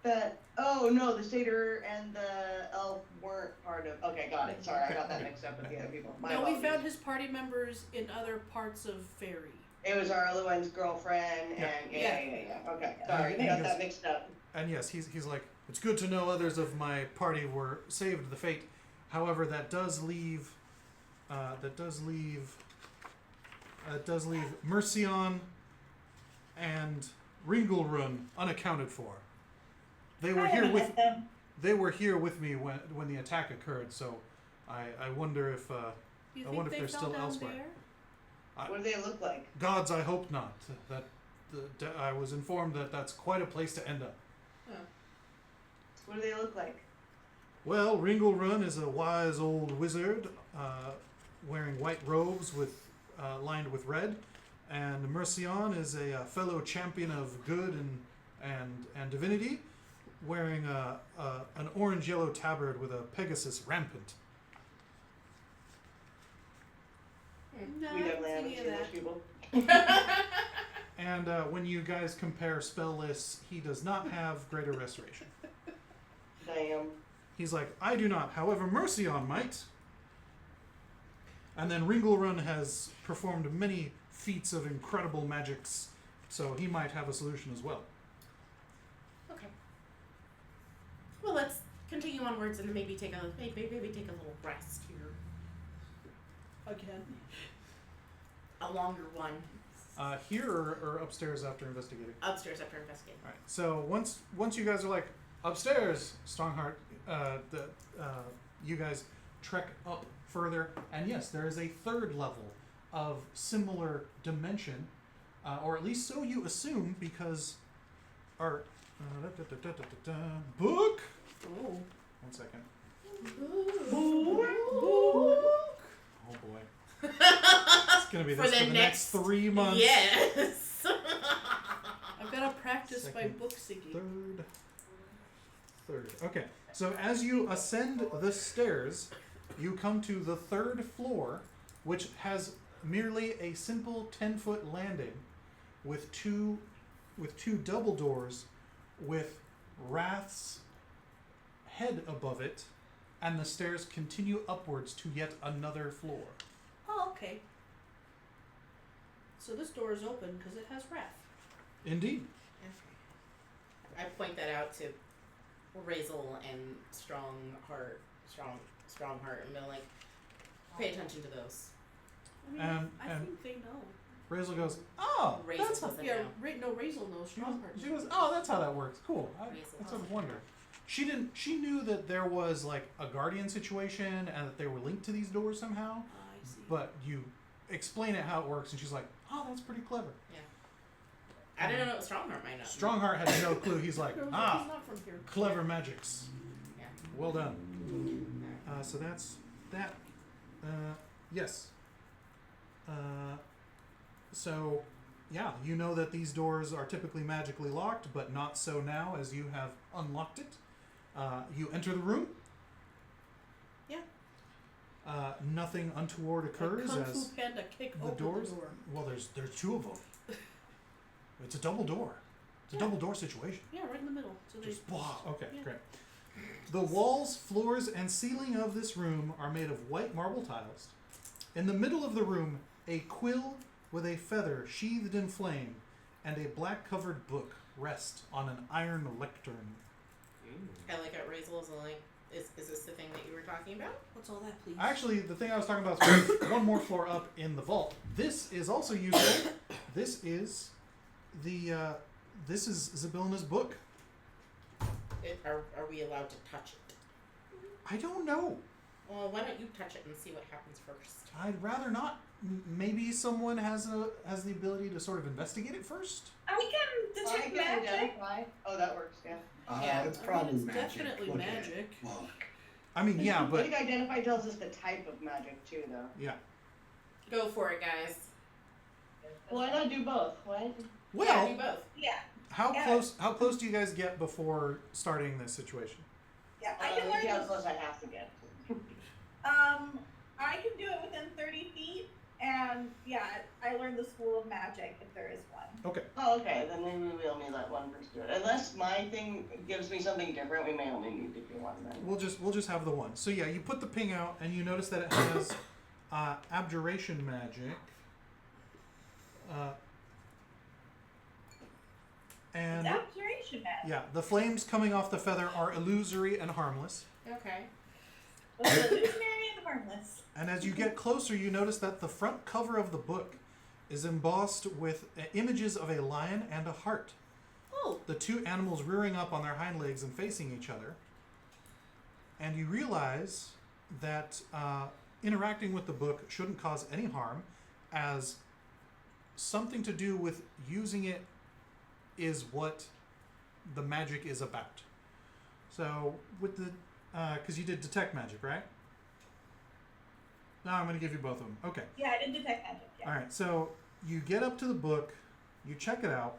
that. Oh no, the satyr and the elf weren't part of. Okay, got it. Sorry, I got that mixed up with the other people. My No, we apologies. found his party members in other parts of Fairy. It was Araluen's girlfriend, and yeah. Okay, sorry, I got that mixed up. And yes, he's like, it's good to know others of my party were saved the fate. However, that does leave Mercion and Ringelrun unaccounted for. They were I here haven't with met them. they were here with me when the attack occurred. So I wonder if Do you I think wonder if they they're fell still down elsewhere. there? What do they look like? gods, I hope not. I was informed that that's quite a place to end up. What do they look like? Well, Ringelrun is a wise old wizard, wearing white robes lined with red, and Mercion is a fellow champion of good and divinity, wearing an orange-yellow tabard with a Pegasus rampant. No, We I definitely haven't haven't seen seen any those of people. And when you guys compare spell lists, he does not have greater restoration. Damn. He's like, I do not. However, Mercion might. And then Ringelrun has performed many feats of incredible magics, so he might have a solution as well. Okay. Well, let's continue onwards and maybe take a little rest here. Again. A longer one. Here or upstairs after investigating? Upstairs after investigating. All right. So once you guys are like upstairs, Strongheart, you guys trek up further, and yes, there is a third level of similar dimension, or at least so you assume, because our book. Oh. 1 second. Ooh. Oh boy. It's gonna be this for the next 3 months. Yes. I've got to practice my Second, book singing. Third. Okay. So as you ascend the stairs, you come to the 3rd floor, which has merely a simple 10-foot landing with two double doors with Wrath's head above it, and the stairs continue upwards to yet another floor. Oh, okay. So this door is open because it has wrath. Indeed. I point that out to Razel and Strongheart, and they're like, pay attention to those. I mean, I And- think they know. Razel goes, oh, Razel that's doesn't Yeah, know. Razel knows Strongheart. She goes, oh, that's how that works. Cool. I Razel sort of doesn't. wondered. She knew that there was like a guardian situation and that they were linked to these doors somehow. I see. But you explain it how it works, and she's like, oh, that's pretty clever. I didn't know what Strongheart might know. Strongheart had no clue. He's like, He's ah, not from here. clever magics. Yeah. Well done. So that's that. Yes. So, yeah, you know that these doors are typically magically locked, but not so now as you have unlocked it. You enter the room. Yeah. Nothing untoward occurs Kung as Fu Panda kick the open doors. the door. Well, there's 2 of them. It's a double door. It's a double door situation. Yeah, right in the middle. So they. Just blah. Okay, Yeah. great. The walls, floors, and ceiling of this room are made of white marble tiles. In the middle of the room, a quill with a feather sheathed in flame and a black-covered book rest on an iron lectern. I like how Razel is like, is this the thing that you were talking about? What's all that, please? Actually, the thing I was talking about is one more floor up in the vault. This is also useful. This is this is Zabylna's book. Are we allowed to touch it? I don't know. Well, why don't you touch it and see what happens first? I'd rather not. Maybe someone has the ability to sort of investigate it first. I can I detect can magic. identify. Oh, that works, yeah. Yeah. It's I probably mean, it's magic. definitely Look at it. magic. Look. I mean, yeah, I but think identify tells us the type of magic too, though. yeah. Go for it, guys. Why not do both? What? Yeah, Well, do both. Yeah, how Yeah. close do you guys get before starting this situation? yeah. I can Let's see how learn. close I have to get. I can do it within 30 feet, and yeah, I learned the school of magic if there is one. Okay. Oh, okay. Then maybe we'll need that one person to do it. Unless my thing gives me something different, we may only need to do one then. We'll just have the one. So yeah, you put the ping out and you notice that it has abjuration magic. And It's abjuration magic. yeah, the flames coming off the feather are illusory and harmless. Okay. Well, illusionary and harmless. And as you get closer, you notice that the front cover of the book is embossed with images of a lion and a hart. Oh, The 2 animals rearing up on their hind legs and facing each other. And you realize that interacting with the book shouldn't cause any harm, as something to do with using it is what the magic is about. So with the, because you did detect magic, right? No, I'm going to give you both of them. Okay. Yeah, I did detect magic. Yeah. All right, so you get up to the book, you check it out.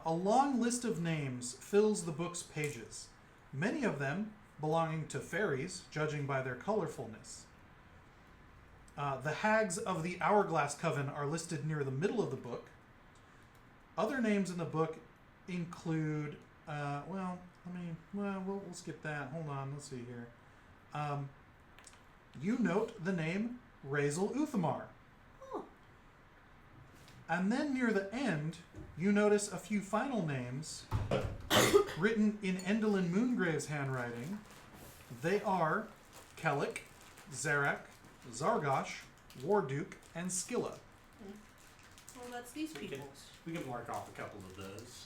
A long list of names fills the book's pages, many of them belonging to fairies, judging by their colorfulness. The hags of the Hourglass Coven are listed near the middle of the book. Other names in the book include, we'll skip that. Hold on, let's see here. You note the name Razel Uthamar. oh. And then near the end, you notice a few final names written in Endelyn Moongrave's handwriting. They are Kellic, Zarak, Zargosh, Warduke, and Skilla. Well, that's these people. We can mark off a couple of those.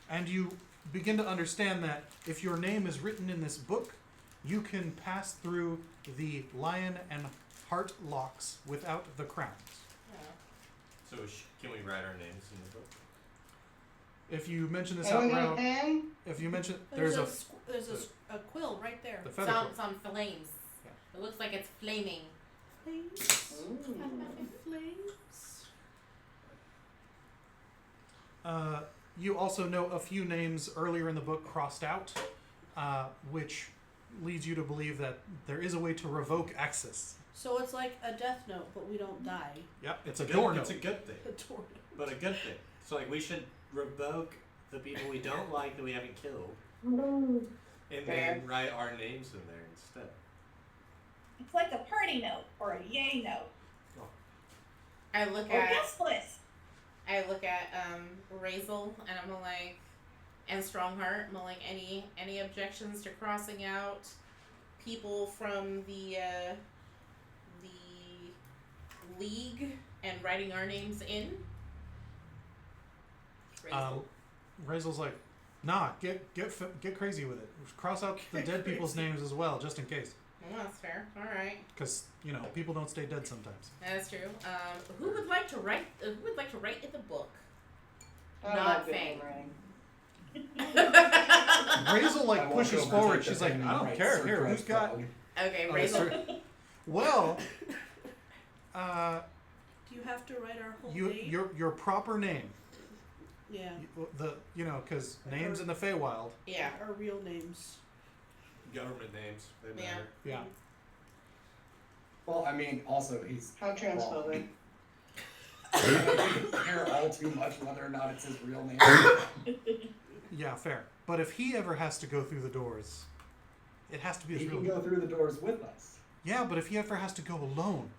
And you begin to understand that if your name is written in this book, you can pass through the lion and heart locks without the crowns. So can we write our names in the book? If you mention this out loud, if you mention There's a quill right there. the feather quill. It's on flames. Yeah. It looks like it's flaming. Flames. Flames. You also know a few names earlier in the book crossed out, which leads you to believe that there is a way to revoke access. So it's like a death note, but we don't die. Yep, it's a door note. It's a good thing. A door note. But a good thing. So like we should revoke the people we don't like that we haven't killed. And then write our names in there instead. It's like a party note or a yay note. I look Or at guest list. Razel and I'm like, and Strongheart. I'm like, any objections to crossing out people from the league and writing our names in? Razel's like, nah, get crazy with it. Cross out the dead people's names as well, just in case. Well, that's fair. All right, Because, people don't stay dead sometimes. that's true. Who would like to write? Who would like to write in the book? I'm Not good at Feng. writing. Razel, I won't pushes go forward. protect She's the like, pen I and don't write care. Sir Here, who's Crest got... Frog. Okay, Oh, Razel. sorry. Well, Do you have to write our whole you name? your proper name. Yeah. Because names in the Feywild. Yeah. Our real names. Government names, they Yeah. matter. Yeah. Well, I mean, also he's. How transphobic. I don't care all too much whether or not it's his real name. Yeah, fair. But if he ever has to go through the doors, it has to be He his real can name. go through the doors with us. Yeah, but if he ever has to go alone,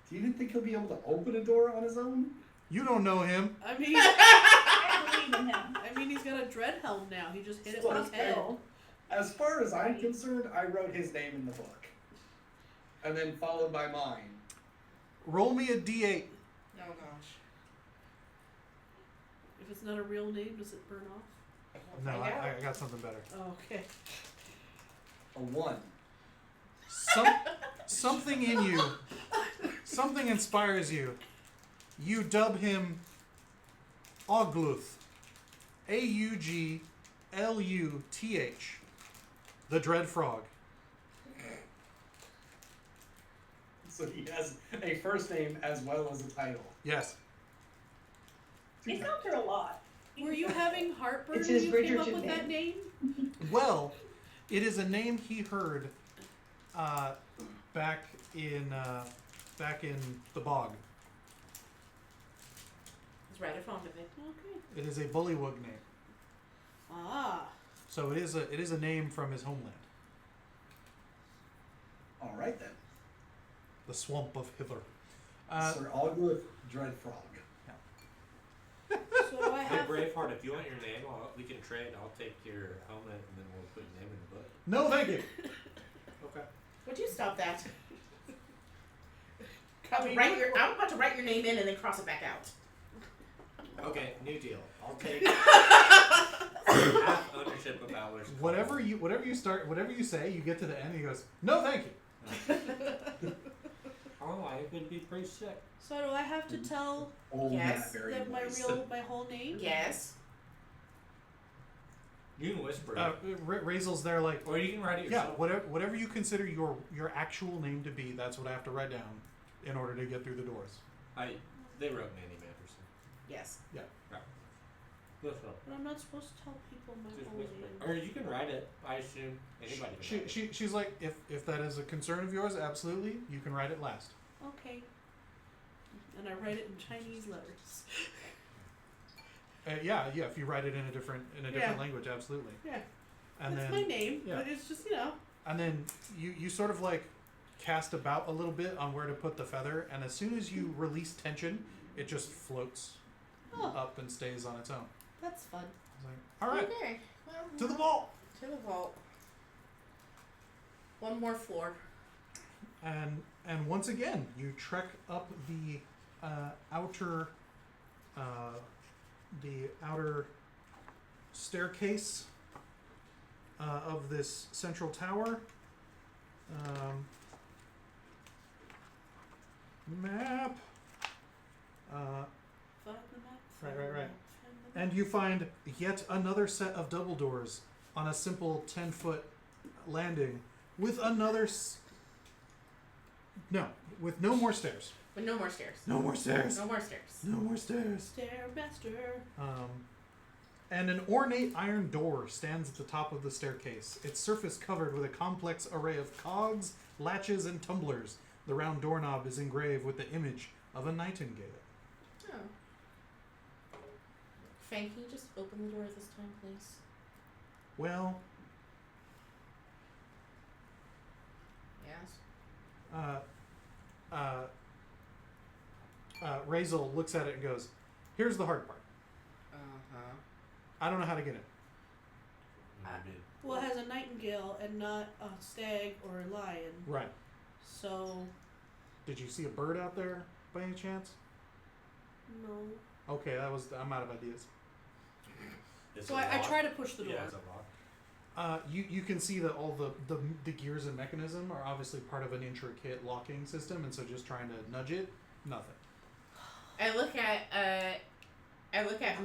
Do you think he'll be able to open a door on his own? you don't know him. I mean, I believe in him. he's got a dread helm now. He just hit it with his head. Still. As far as I'm concerned, I wrote his name in the book. And then followed by mine. Roll me a d8. Oh gosh. If it's not a real name, does it burn off? No, Find out. I got something better. Oh, okay. A 1. Something in you, something inspires you. You dub him Augluth. Augluth. The Dread Frog. So he has a first name as well as a title. Yes. He's gone through a lot. Were you having heartburn It's when his you came up Bridgerton with that name? Well, it is a name he heard back in the bog. He's rather fond of it. Okay. It is a bullywug name. Ah. So it is a name from his homeland, Alright then. the swamp of Hither. Sir Augluth Dreadfrog. So do I Hey, have... Braveheart, if you want your name, we can trade. I'll take your helmet and then we'll put your name in the book. No, thank you. Okay. Would you stop that? I mean, I'm about to write your name in and then cross it back out. Okay, new deal. I'll take half ownership of Valor's call. Whatever you say, you get to the end, and he goes, "No, thank you." Oh, I could be pretty sick. So do I have to tell Old Yes, Matt Berry them voice. my whole name? Yes. You can whisper it. Razel's there like, Or you can write it yeah, yourself. whatever you consider your actual name to be, that's what I have to write down in order to get through the doors. They wrote Manny Manderson. Yes. Whisper. But I'm not supposed to tell people my Just whole whisper. name. Or you can write it. I assume anybody can write it. She's like, if that is a concern of yours, absolutely, you can write it last. Okay. And I write it in Chinese letters. Yeah, if you write it in a different Yeah. language, absolutely. Yeah. And That's then my name, yeah. but it's just, and then you sort of like cast about a little bit on where to put the feather, and as soon as you release tension, it just floats up and stays on its own. That's fun. It's like, all right, Okay. Well, to the vault. to the vault. One more floor. And once again, you trek up the outer staircase of this central tower. Map. Right. And you find yet another set of double doors on a simple 10-foot landing with another. With no more stairs. But no more stairs. No more stairs. No more stairs. No more stairs. Stairmaster. And an ornate iron door stands at the top of the staircase, its surface covered with a complex array of cogs, latches, and tumblers. The round doorknob is engraved with the image of a nightingale. Oh. Feng, can you just open the door this time, please? Well, Yes. Razel looks at it and goes, "Here's the hard part. Uh-huh. I don't know how to get in." Maybe. Well, it has a nightingale and not a stag or a lion. Right. So, Did you see a bird out there by any chance? no. Okay, I'm out of ideas. Is So it I locked? try to push the door. Yeah, is it locked? You can see that all the gears and mechanism are obviously part of an intricate locking system, and so just trying to nudge it, nothing. I look at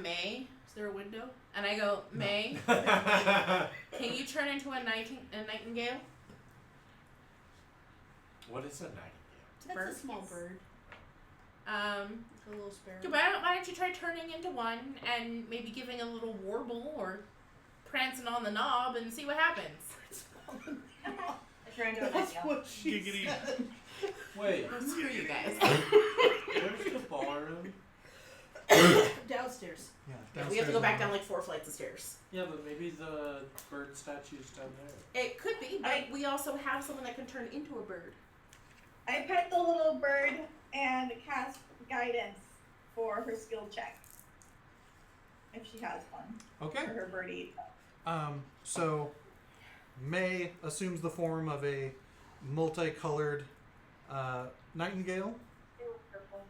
May Is there a window? and I go, No. May, can you turn into a nightingale? What is a nightingale? That's Bird? a small bird. A little sparrow. Why don't you try turning into one and maybe giving a little warble or prancing on the knob and see what happens? I turned into a That's nightingale. what she Giggity. said. Wait, Screw you guys. where's the ballroom? Downstairs. Yeah, We have to go back down like 4 flights of stairs. Yeah, but maybe the bird statue's down there. It could be, but we also have someone that can turn into a bird. I pet the little bird and cast guidance for her skill check. If she has one. Okay. For her birdie. So May assumes the form of a multicolored nightingale. Purple.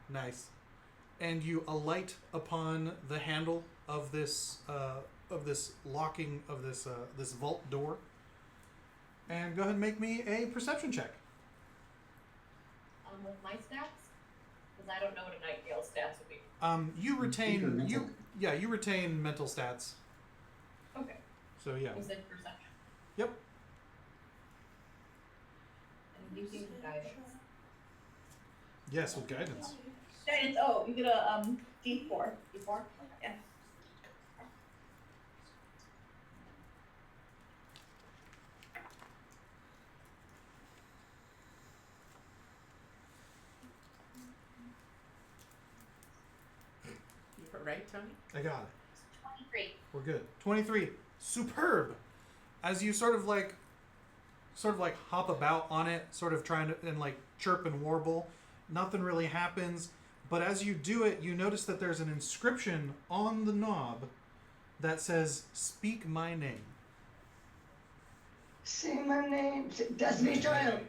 Nice. And you alight upon the handle of this locking of this vault door. And go ahead and make me a perception check. With my stats? Because I don't know what a nightingale stats would be. You retain mental. you retain mental stats. Okay. So yeah. You said perception. Yep. And you gave guidance. Yes, with guidance. Guidance, oh, you get a D4. D4? Yeah. You were right, Tony? I got it. 23. We're good. 23. Superb. As you sort of like hop about on it, sort of trying to and like chirp and warble. Nothing really happens, but as you do it, you notice that there's an inscription on the knob that says "Speak my name." Say my name. Destiny's Child.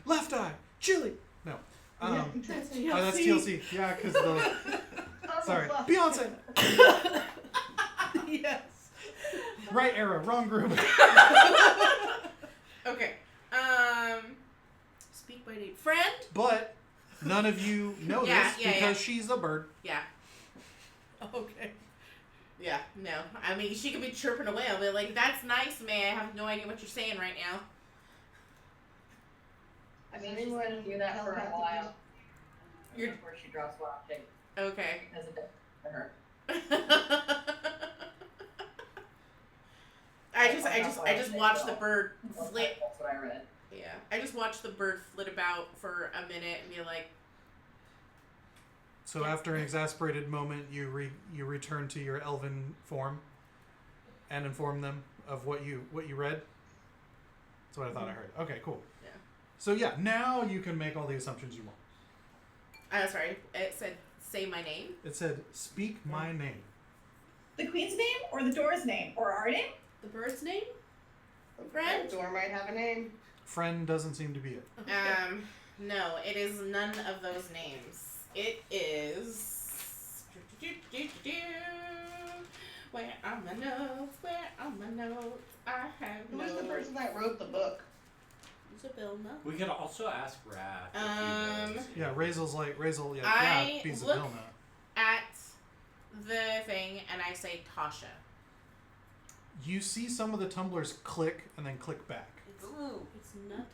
Left eye, chili. No. Yeah, exactly. Oh, that's TLC. Yeah, because the Oh, sorry, fuck. Beyonce. Yes. Right era, wrong group. Okay. Speak my name. Friend? But none of you know Yeah, this yeah, because yeah. she's a bird. Yeah. Okay. Yeah, no. I mean, she could be chirping away. I'll be like, that's nice, May. I have no idea what you're saying right now. I mean, she's going to do that for a while. You're- Before she draws watching. Okay. Because it does for her. I just watched the bird flit. That's what I read. Yeah. I just watched the bird flit about for a minute and be like, So after an exasperated moment, you return to your elven form and inform them of what you read. That's what I thought I heard. Okay, cool. Yeah. So yeah, now you can make all the assumptions you want. Sorry. It said, say my name. It said, speak my name. The queen's name, or the door's name, or our name? The bird's name? That door might have a name. Friend doesn't seem to be it. No, it is none of those names. It is. Where are my notes? Where are my notes? I have Who notes. was the person that wrote the book? Zabylna. We could also ask Raph. if he knows. Yeah, Razel's like, Razel, yeah, I be look- Zabylna. At the thing, and I say Tasha. You see some of the tumblers click and then click back. It's Natasha.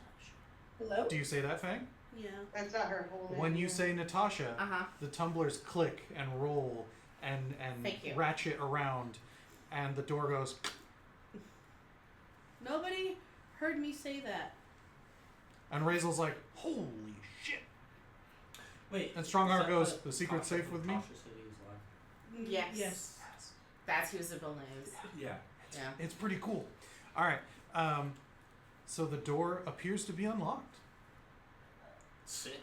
Hello? Do you say that, Feng? Yeah. That's not her whole name. When you say Natasha, Uh-huh. the tumblers click and roll and Thank you. ratchet around, and the door goes, Nobody heard me say that. and Razel's like, holy shit. Wait. And Strongheart is that goes, what the secret's Tasha safe from with me? Tasha City is like? Yes. Yes. That's who Zabylna is. Yeah. Yeah. It's pretty cool. All right. So the door appears to be unlocked. Sick.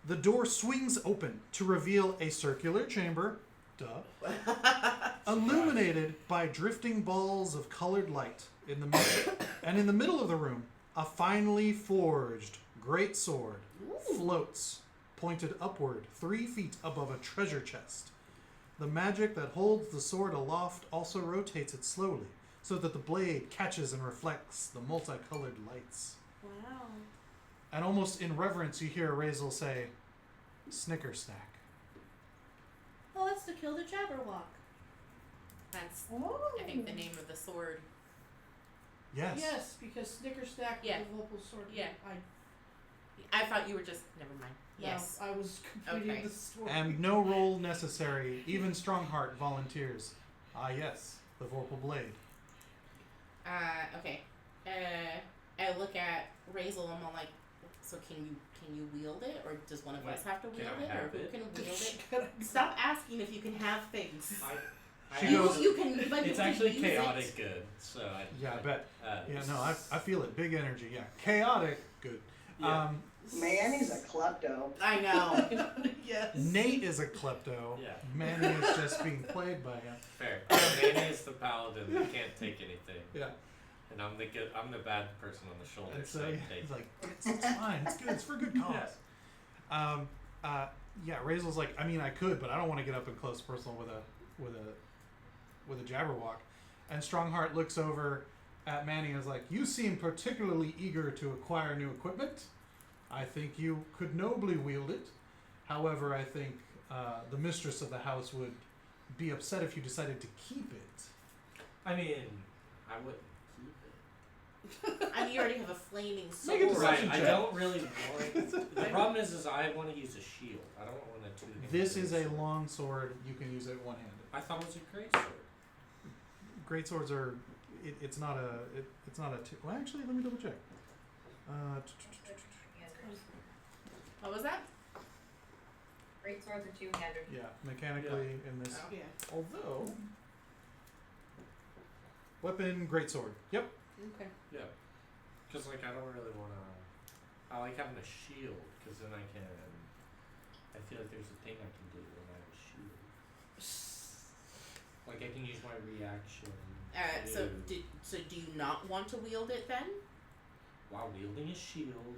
The door swings open to reveal a circular chamber, illuminated by drifting balls of colored light in the middle. And in the middle of the room, a finely forged great sword floats, pointed upward 3 feet above a treasure chest. The magic that holds the sword aloft also rotates it slowly, so that the blade catches and reflects the multicolored lights. Wow. And almost in reverence, you hear Razel say, Snicker snack. Oh, that's to kill the Jabberwock. That's, Oh. I think, the name of the sword. Yes. Yes, because Snickerstack Yeah. was the local sword. Yeah. I I thought you were just. Never mind. Yes. No, I was completing Okay. the story. And no roll necessary. Even Strongheart volunteers. Ah, yes, the Vorpal Blade. Okay. I look at Razel and I'm like, so can you wield it, or does one of us have to Can wield I it, or have who it? can wield it? Stop asking if you can have things. She you, goes- you can like It's you can actually use chaotic it. good, so I. Yeah, I bet. Yeah, no, I I feel it. Big energy. Yeah. Chaotic. Good. Yeah. Manny's a klepto. I know. Yes. Nate is a klepto. Yeah. Manny is just being played by him. Fair. Manny is the paladin that can't take anything, Yeah. and I'm the bad person on the shoulder. And so so I yeah, take he's like, it's fine. It's good. It's for good cause. Yeah. Razel's like, I mean, I could, but I don't want to get up and close personal with a Jabberwock. And Strongheart looks over at Manny and is like, you seem particularly eager to acquire new equipment. I think you could nobly wield it. However, I think the mistress of the house would be upset if you decided to keep it. I mean, I wouldn't keep it. I mean, you already have a flaming sword. Make a deception Right. I check. don't really want. The problem is I want to use a shield. I don't want a two-handed. This is a sword. long sword. You can use it one-handed. I thought it was a great sword. Great swords are. It's not a. It's not a. Well, actually, let me double check. What was that? Great swords are two-handed. Yeah, mechanically in this. Oh. Yeah. Although. Weapon, great sword. Yep. Okay. Yeah. Because like I don't really want to. I like having a shield because then I can. I feel like there's a thing I can do when I have a shield. Like I can use my reaction. So do you not want to wield it then? While wielding a shield,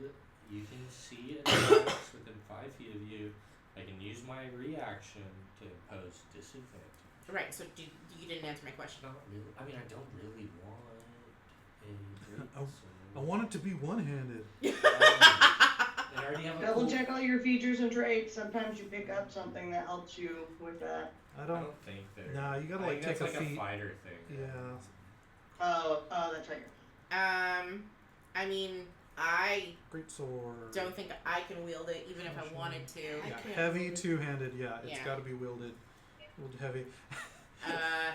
you can see attacks within 5 feet of you. I can use my reaction to impose disadvantage. Right. So you didn't answer my question. Not really. I mean, I don't really want a great I sword. want it to be one-handed. I already have a Double cool- check all your features and traits. Sometimes you pick up something that helps you with that. I I don't. don't think they're. Nah, you gotta I like think take that's a like feat. a fighter thing. Yeah. Oh, that's right. I mean, I Great sword. don't think I can wield it, even if I wanted to. I Yeah, can't heavy wield it. two-handed. Yeah, it's Yeah. got to be wielded. Wielded heavy. Uh,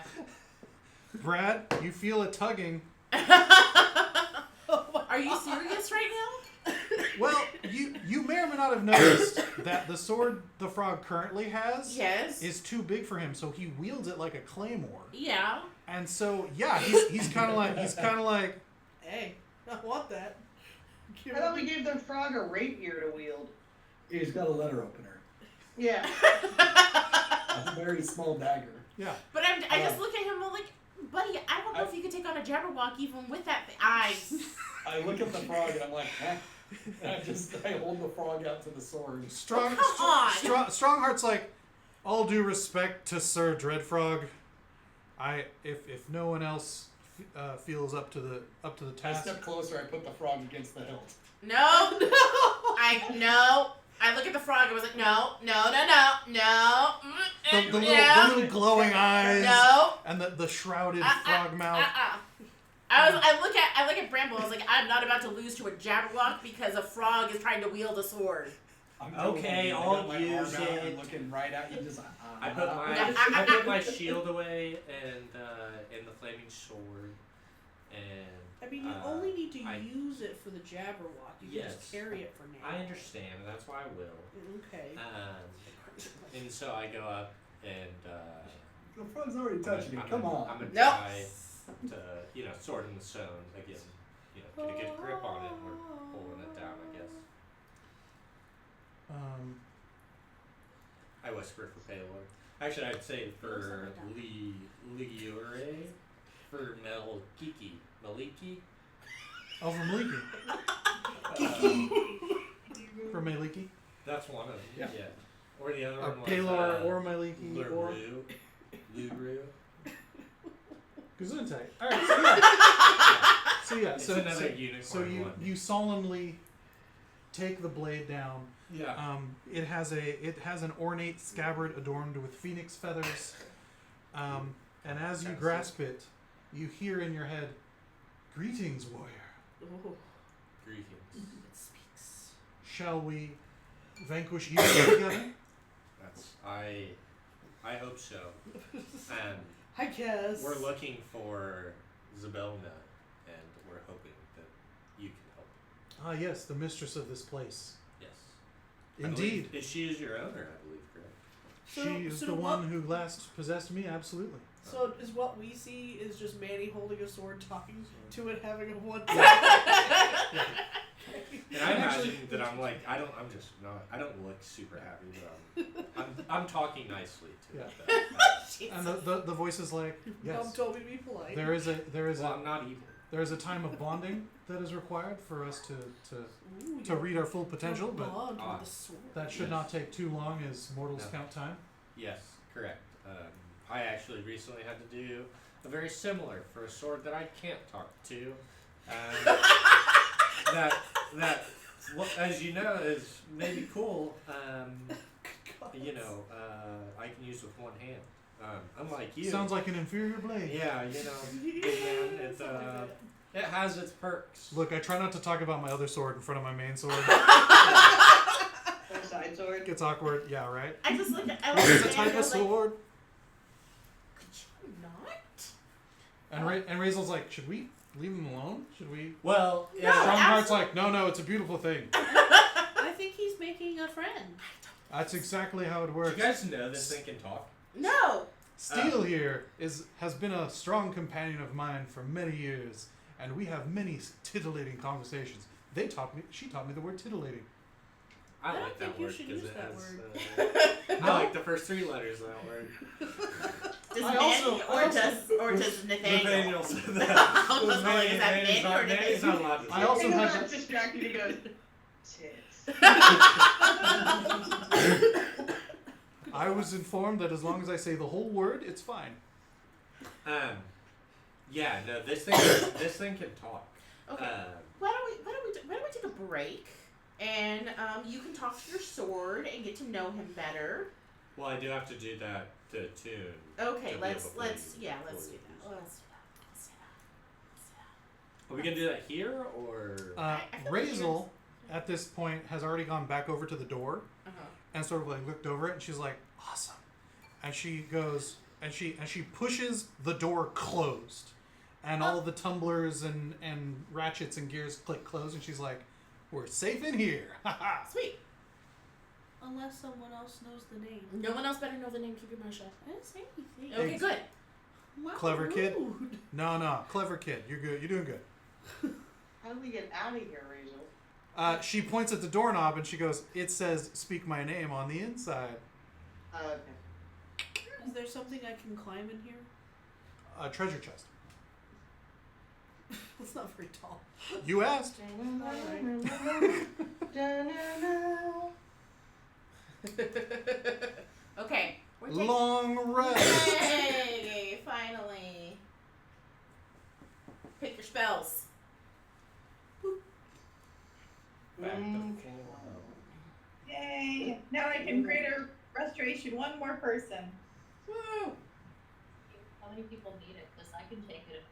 Brad, you feel it tugging. Are you serious right now? Well, you may or may not have noticed that the sword the frog currently has Yes. is too big for him, so he wields it like a claymore. Yeah. And so yeah, he's kind of like Hey, I want that. Give I thought we me- gave the frog a rapier to wield. He's got a letter opener. Yeah. A very small dagger. yeah. But I just look at him. I'm like, buddy, I don't know if you could take on a Jabberwock even with that eyes. I look at the frog and I'm like, eh. And I hold the frog out to the sword. Strongheart's like, all due respect to Sir Dreadfrog, if no one else feels up to the I task. step closer. I put the frog against the hilt. No. I look at the frog. I was like, no. The little glowing eyes. No. And the shrouded frog mouth. I look at Bramble. I was like, I'm not about to lose to a Jabberwock because a frog is trying to wield a sword. I'm Okay, I I'll got my use arm out it. and looking right at you. Just I put my shield away and the flaming sword, and I mean, you only need to I- use it for the Jabberwock. You can Yes. just carry it for now. I understand, and that's why I will. Okay. And so I go up and The frog's already touching me. Come on. I'm gonna Nope. try to sword in the stone again, get a good grip on it. And we're pulling it down, I guess. I whisper for Paylor. Actually, I'd say for Liure, for Maliki. Oh, for Maliki. For Maliki. That's one of them. Yeah. Or the other Or one was Paylor or Maliki or Luru. Gesundheit. Alright, so yeah. It's So another unicorn so one. you solemnly take the blade down. Yeah. It has an ornate scabbard adorned with phoenix feathers. And as you grasp it, you hear in your head, "Greetings, warrior. Ooh, Greetings. it speaks. Shall we vanquish evil together?" I hope so. And I guess. we're looking for Zabylna, and we're hoping that you can help. Ah, yes, the mistress of this place. Yes. Indeed. She is your owner, I believe, correct? She is the one who last possessed me, absolutely. So is what we see is just Manny holding a sword, talking to it, having a one. And I imagine that I'm like, I don't look super happy, but I'm talking nicely to it. And the voice is like, Mom yes, told me to be polite. there is Well, I'm not evil. there is a time of bonding that is required for us to Ooh, reach our full potential, but bond with the sword. that should not take too long as mortals No. count time. Yes, correct. I actually recently had to do a very similar for a sword that I can't talk to. That as you know, is maybe cool. I can use with one hand. Unlike you. Sounds like an inferior blade. Yeah, big man. It's it has its perks. Look, I try not to talk about my other sword in front of my main sword. Or side sword. It's awkward. Yeah, right? I just look at It's a type of sword. Could you not? And Razel's like, should we leave him alone? Should we? Well, No. yeah. Strongheart's like, no, it's a beautiful thing. I think he's making a friend. That's exactly how it Do works. you guys know this thing can talk? No. Steel here has been a strong companion of mine for many years, and we have many titillating conversations. She taught me the word titillating. I don't like think that you word should 'cause use it that has, I like the first 3 letters of that word. Does I Manny also- or does Nathaniel? Nathaniel said I that. was like, is that Manny or Manny's Nathaniel? not allowed to I also He had got distracted. He goes, tits. I was informed that as long as I say the whole word, it's fine. Yeah, no, this thing can talk. Okay. Why don't we take a break and you can talk to your sword and get to know him better. Well, I do have to do that to tune. Okay, to be let's able to do that. play Let's do that. Let's do that. Are we gonna do that here or? I feel like Razel, at this point, has already gone back over to the door and sort of like looked over it, and she's like, "Awesome," and she goes and she pushes the door closed, and all the tumblers and ratchets and gears click closed, and she's like, "We're safe in here." Sweet. Unless someone else knows the name. No one else better know the name. Keep your mouth shut. I didn't say anything. Okay, good. Wow, Clever kid. rude. No, clever kid. You're good. You're doing good. How do we get out of here, Razor? She points at the doorknob and she goes, "It says speak my name on the inside." Okay. Is there something I can climb in here? A treasure chest. It's not very tall. You asked. Okay. We're taking. Long rest. Yay! Finally. Pick your spells. Back to Mm. full health. Yay! Now I can greater restoration. One more person. Woo! How many people need it? Because I can take it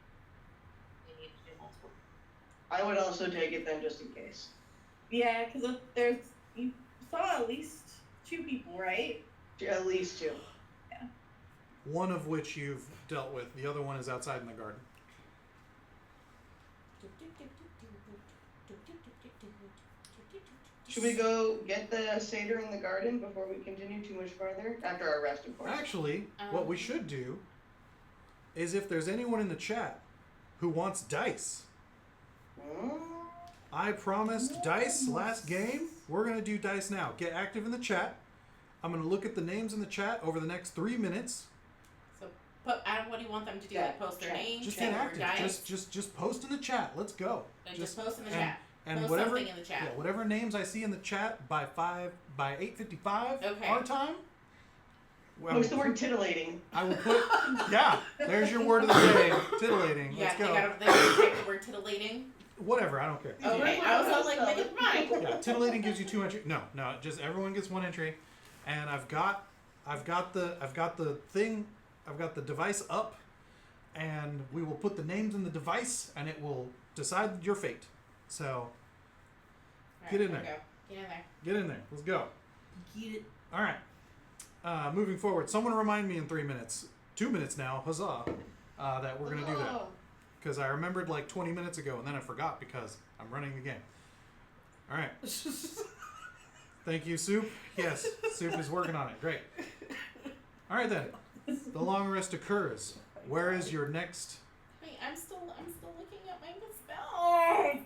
if we need to do multiple. I would also take it then, just in case. Yeah, because there's you saw at least 2 people, right? At least 2. One of which you've dealt with. The other one is outside in the garden. Should we go get the satyr in the garden before we continue too much farther? After our rest, of course. Actually, what we should do is if there's anyone in the chat who wants dice. Mm. I promised dice last game. We're going to do dice now. Get active in the chat. I'm going to look at the names in the chat over the next 3 minutes. So, Adam, what do you want them to do? Like post their name, Just check get their active. dice, Just post in the chat. Let's go. and just post in the and- chat. And Post whatever, something in the chat. yeah, whatever names I see in the chat by 8:55 Okay. our time. What's the word titillating? I will put. Yeah, there's your word of the day. Titillating. Yeah, Let's they go. gotta type the word titillating. Whatever. I don't care. Okay, I was all like, make it mine. Yeah, titillating gives you 2 entries. No, just everyone gets 1 entry, and I've got the thing, I've got the device up, and we will put the names in the device, and it will decide your fate. So Get in Alright, there. Get in there. get in there. Let's go. Get it. All right. Moving forward, someone remind me in 3 minutes, 2 minutes now, huzzah, that we're gonna do that. Oh. Because I remembered like 20 minutes ago, and then I forgot because I'm running the game. All right. Thank you, Soup. Yes, Soup is working on it. Great. All right then. The long rest occurs. Where is your next? Wait, I'm still looking at my spell.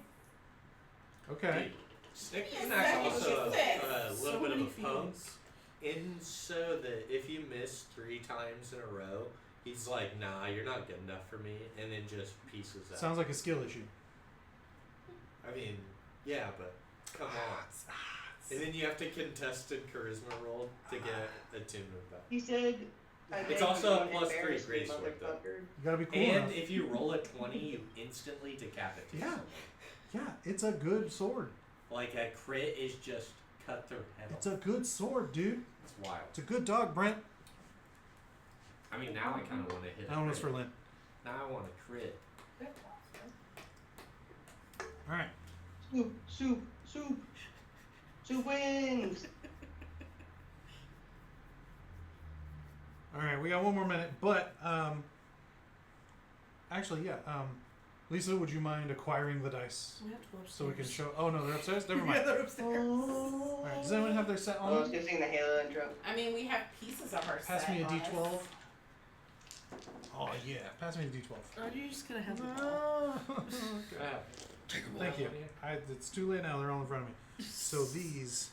Okay. Stick Yes, can that actually is also it. a So little bit of many a poke feelings. in so that if you miss 3 times in a row, he's like, "Nah, you're not good enough for me," and then just pieces out. Sounds like a skill issue. I mean, yeah, but come on. And then you have to contest a charisma roll to get attunement back. He said. I It's beg also you, a don't +3 embarrass me, greatsword, though. motherfucker. You gotta be cool And enough. if you roll a 20, you instantly decapitate Yeah. someone. Yeah, it's a good sword. Like a crit is just cut their head It's off. a good sword, dude. It's wild. It's a good dog, Brent. I mean, now I kind of want to hit. That a one was crit. for Lynn. Now I want to crit. All right. Soup wins. All right, we got 1 more minute, but actually, yeah. Lisa, would you mind acquiring the dice We have to go upstairs. so we can show? Oh no, they're upstairs. Never Yeah, mind. they're upstairs. All right. Does anyone have their set Oh, I was on? gonna sing the Halo intro. I mean, we have pieces of our Pass set me a on us. D12. Oh yeah, pass me a D12. Are you just gonna have the ball? Thank you. It's too late now. They're all in front of me. So these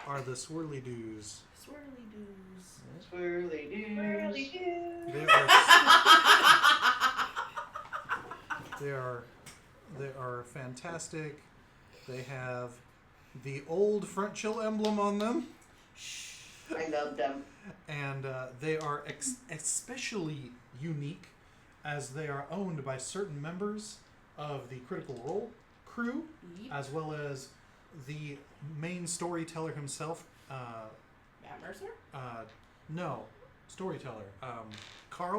are the swirly doos. Swirly doos. Swirly dudes. Really do. They are fantastic. They have the old front chill emblem on them, I love them. and they are especially unique as they are owned by certain members of the Critical Role crew, Yeep. as well as the main storyteller himself. Matt Mercer? No, storyteller.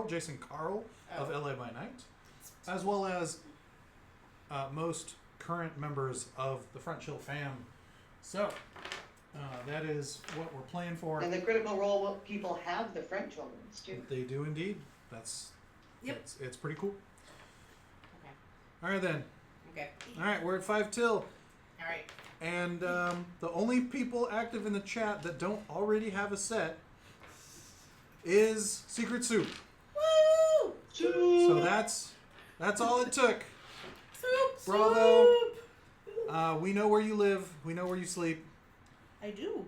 Jason Carl of Oh. LA by Night, as well as most current members of the Front Chill fam. So, that is what we're playing for. And the Critical Role people have the French ones too. They do indeed. That's Yep. It's pretty cool. Okay. All right then. Okay. All right, we're at 5 till, All right. and the only people active in the chat that don't already have a set is Secret Soup. Woo! So that's all it took. Soup. Bravo. Soup. We know where you live. We know where you sleep. I do.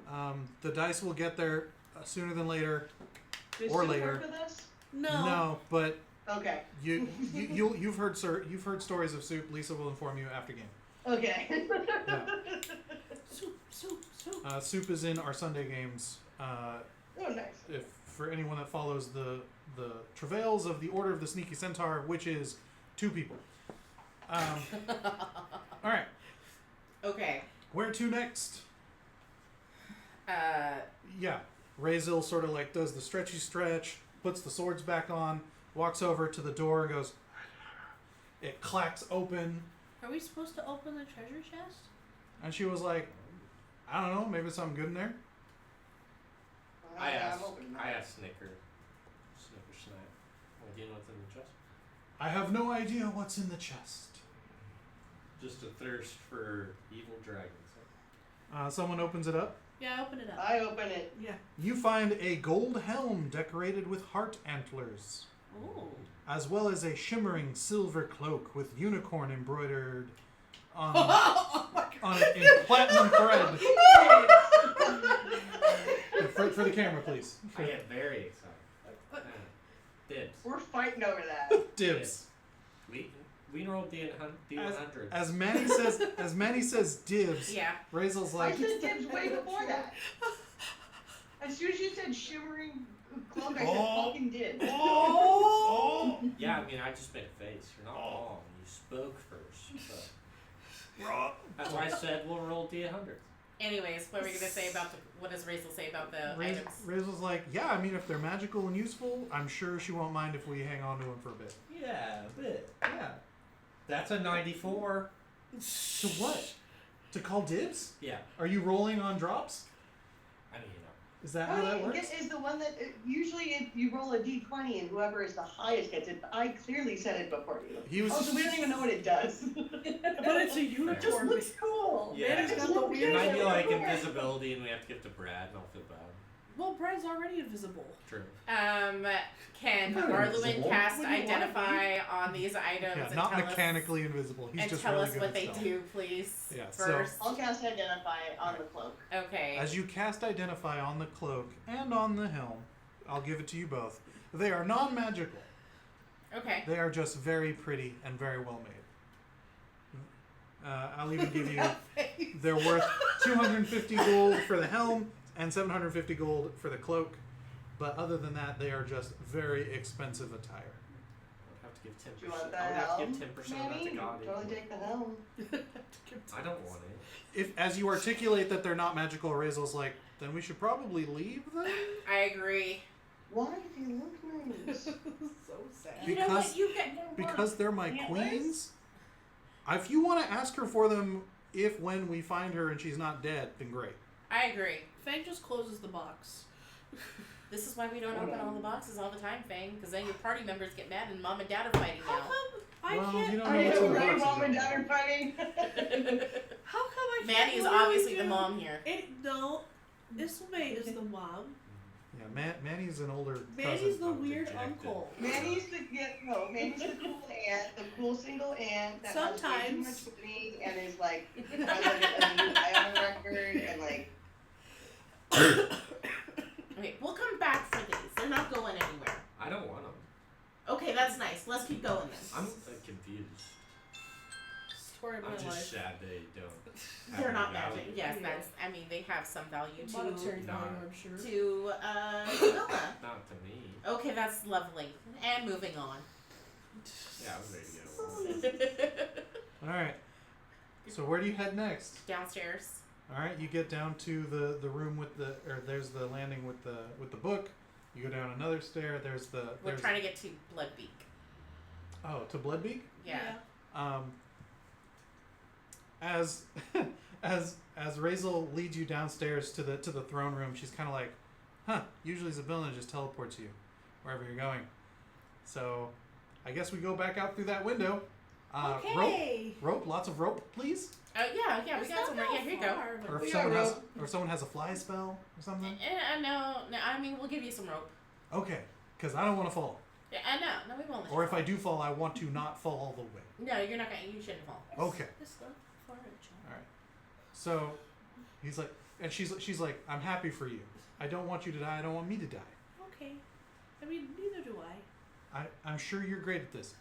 The dice will get there sooner than later. Does Or Sue later. work with us? No. But Okay. you've heard stories of Soup. Lisa will inform you after game. Okay. Yeah. Soup. Soup is in our Sunday games. Oh, nice. If for anyone that follows the travails of the Order of the Sneaky Centaur, which is 2 people. All right. Okay. Where to next? Uh, Yeah. Razel sort of like does the stretchy stretch, puts the swords back on, walks over to the door and goes. It clacks open, Are we supposed to open the treasure chest? and she was like, "I don't know, maybe there's something good in there." I asked Snack. Snicker Snack. Well, do you know what's in the chest? I have no idea what's in the chest. Just a thirst for evil dragons. Someone opens it up. Yeah, open it up. I open it. Yeah. You find a gold helm decorated with heart antlers, Oh. as well as a shimmering silver cloak with unicorn embroidered on it in platinum thread. For the camera, please. I get very excited. Dibs. We're fighting over that. Dibs. We rolled D100. As Manny says dibs, yeah. Razel's I like, said dibs way before that. As soon as you said shimmering cloak, I said Oh. fucking dibs. oh, Yeah, I mean, I just made a face. You're not wrong. You spoke first. So. That's why I said we'll roll D100. Anyways, what were we gonna say about what does Razel say about the items? Razel's like, yeah, I mean, if they're magical and useful, I'm sure she won't mind if we hang on to them for a bit. Yeah, a bit. Yeah. That's a 94. To what? To call dibs? Yeah. Are you rolling on drops? I mean, Is that how that works? This is the one that usually if you roll a d20 and whoever is the highest gets it. I clearly said it before you. He was. Oh, so we don't even know what it does. But it's a unicorn. It just looks cool. Yeah. Manny's got the It weird. might be like Yeah. invisibility and we have to give to Brad and I'll feel bad. Well, Brad's already invisible. True. Can Not Araluen invisible. cast What do you wanna identify on these items Yeah, and not tell mechanically invisible. us, He's and just tell really us good what at they stealth. do, please? Yeah, so- First. I'll cast identify on the cloak. Okay. As you cast Identify on the cloak and on the helm, I'll give it to you both. They are non-magical. Okay. They are just very pretty and very well made. I'll even give you. They're worth 250 gold for the helm and 750 gold for the cloak. But other than that, they are just very expensive attire. I'd have to give 10%. Do you want the I would have to helm? give 10% of that Manny? to God. Totally take the helm. I don't want it. If, as you articulate that they're not magical, Razel's like, then we should probably leave them. I agree. Why do you look nice? So sad. You know Because- what? You get more Because they're my Antlers? queens. If you want to ask her for them, if when we find her and she's not dead, then great. I agree. Feng just closes the box. This is why we don't open all the boxes all the time, Feng, because then your party members get mad and mom and dad are fighting How now. come I Well, can't? you don't I know what's in know, the right? boxes, Mom and though. dad are fighting. How come I can't? Manny is literally obviously the do- mom here. No, Isilme is the mom. Yeah, Manny's an older Manny's cousin. the I'm weird dejected. uncle. Manny's the Manny's the cool aunt, the cool single aunt that has way too Sometimes. much money and is like, I have a record and like. Okay, we'll come back for these. They're not going anywhere. I don't want them. Okay, that's nice. Let's keep going then. I'm confused. Story of my I'm just life. sad they don't. have They're any not value. magic. Yes, Yeah. that's. I mean, they have some value Monetary to No. value, I'm sure. Zabylna. Not to me. Okay, that's lovely. And moving on. Yeah, I was ready to go. All right. So where do you head next? Downstairs. All right, you get down to the room with there's the landing with the book. You go down another stair. We're trying to get to Bloodbeak. Oh, to Bloodbeak. Yeah. As Razel leads you downstairs to the throne room, she's kind of like, huh. Usually Zabylna just teleports you wherever you're going. So, I guess we go back out through that window. Okay. Rope, lots of rope, please. Yeah, we It's got not some. that Yeah, here you go. far, but- Or if We someone got has, rope. or someone has a fly spell or something. No, I mean, we'll give you some rope. Okay, because I don't want to fall. Yeah, no, we won't let Or you if I do fall, I want to not fall all the way. No, you're not gonna. You shouldn't fall. Okay. This look furniture. All right. So he's like, and she's like, I'm happy for you. I don't want you to die. I don't want me to die. Okay. I mean, neither do I. I'm sure you're great at this.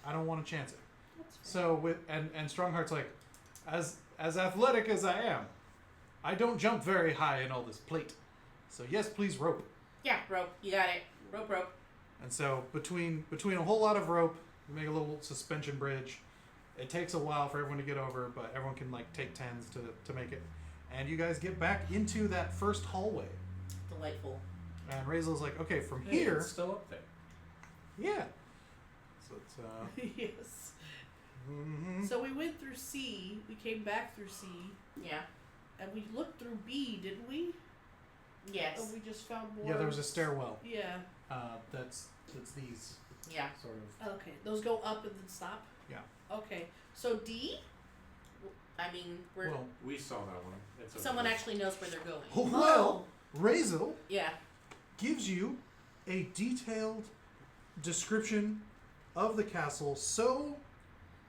I don't want to chance it. That's fair. So with and Strongheart's like, as athletic as I am, I don't jump very high in all this plate. So yes, please rope. Yeah, rope. You got it. Rope. And so between a whole lot of rope, we make a little suspension bridge. It takes a while for everyone to get over, but everyone can like take tens to make it. And you guys get back into that first hallway. Delightful. And Razel's like, okay, from Hey, here, it's still up there. yeah. So it's Yes. mhm. So we went through C. We came back through C, Yeah. and we looked through B, didn't we? Yes. Oh, we just found more. Yeah, there was a stairwell. Yeah. That's these Yeah. sort of. Okay. Those go up and then stop. Yeah. Okay. So D. I mean, we're Well, We saw that one. It's over someone there. actually knows where they're going. well, Razel Yeah. gives you a detailed description of the castle, so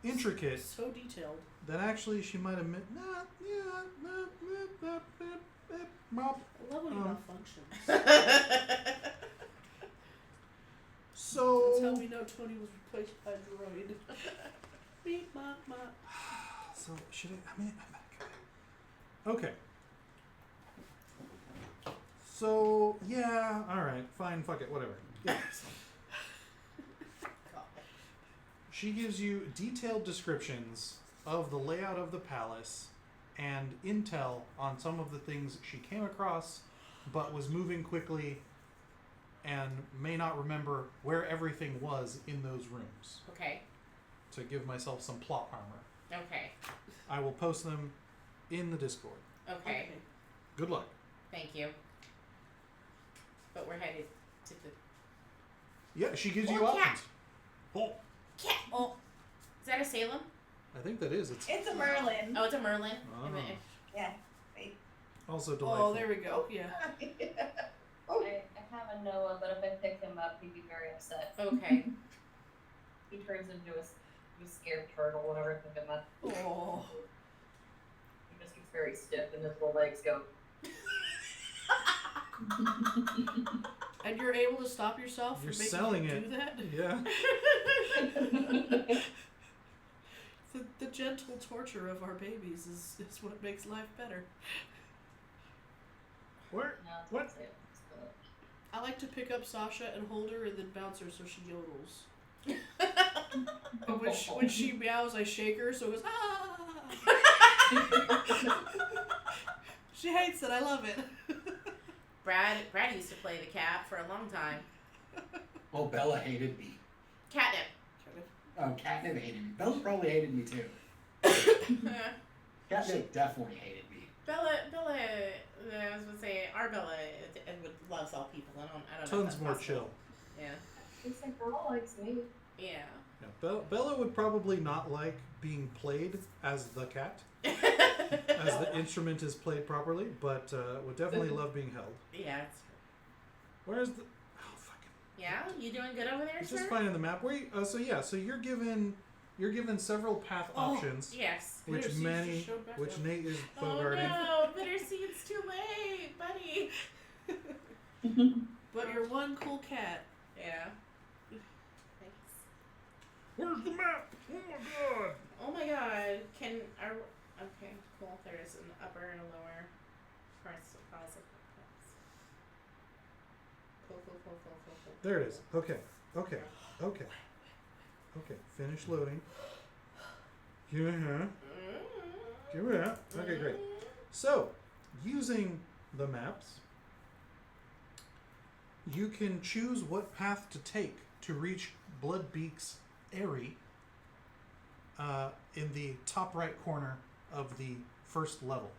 intricate So detailed. that actually she might have meant. I love when he Um, malfunctions. So That's how we know Tony was replaced by a droid. Beep, mop, mop. So should I mean, okay. So yeah, all right, fine, fuck it, whatever. Yeah. She gives you detailed descriptions of the layout of the palace and intel on some of the things she came across, but was moving quickly and may not remember where everything was in those rooms. Okay. To give myself some plot armor. Okay. I will post them in the Discord. Okay. Good luck. Thank you. But we're headed to the Yeah, she gives Oh, you cat. options. Oh, cat. Oh, is that a Salem? I think that is. It's It's a Merlin. Oh, it's a Merlin. Ah. Yeah. also delightful. Oh, there we go. Yeah. I have a Noah, but if I pick him up, he'd be very upset. Okay. He turns into a scared turtle whenever I pick him up. Oh. He just gets very stiff and his little legs go. And you're able to stop yourself You're from making selling him it. do that? Yeah. The gentle torture of our babies is what makes life better. Where? No, it's What? not Salem, it's I like to pick up Sasha and hold her and then bounce her so she yodels. And when she meows, I shake her so it goes, ah! She hates it. I love it. Brad used to play the cat for a long time. Oh, Bella hated me. Catnip. Oh, Catnip hated me. Bella probably hated me too. Catnip definitely hated me. Bella, I was gonna say, our Bella loves all people. I don't know. if Tons that's more possible. chill. Yeah. It's like, girl likes me. Yeah. Yeah. Bella would probably not like being played as the cat, as the instrument is played properly, but would definitely love being held. Yeah. It's, Where's the? Oh fucking! yeah. You doing good over there, You're sir? just finding the map. Where? So you're given several path options, Yes. which Bitterseed Manny, just showed back which up. Nate is Oh bogarting. no, Bitterseed's too late, buddy. But you're one cool cat. Yeah. Thanks. Where's the map? Oh my god! Oh my god. Okay, cool. There is an upper and a lower parts of closet. Cool. There it is. Okay. Finish loading. Give me that. Give me that. Okay, great. So, using the maps, you can choose what path to take to reach Bloodbeak's Eyrie in the top right corner of the first level.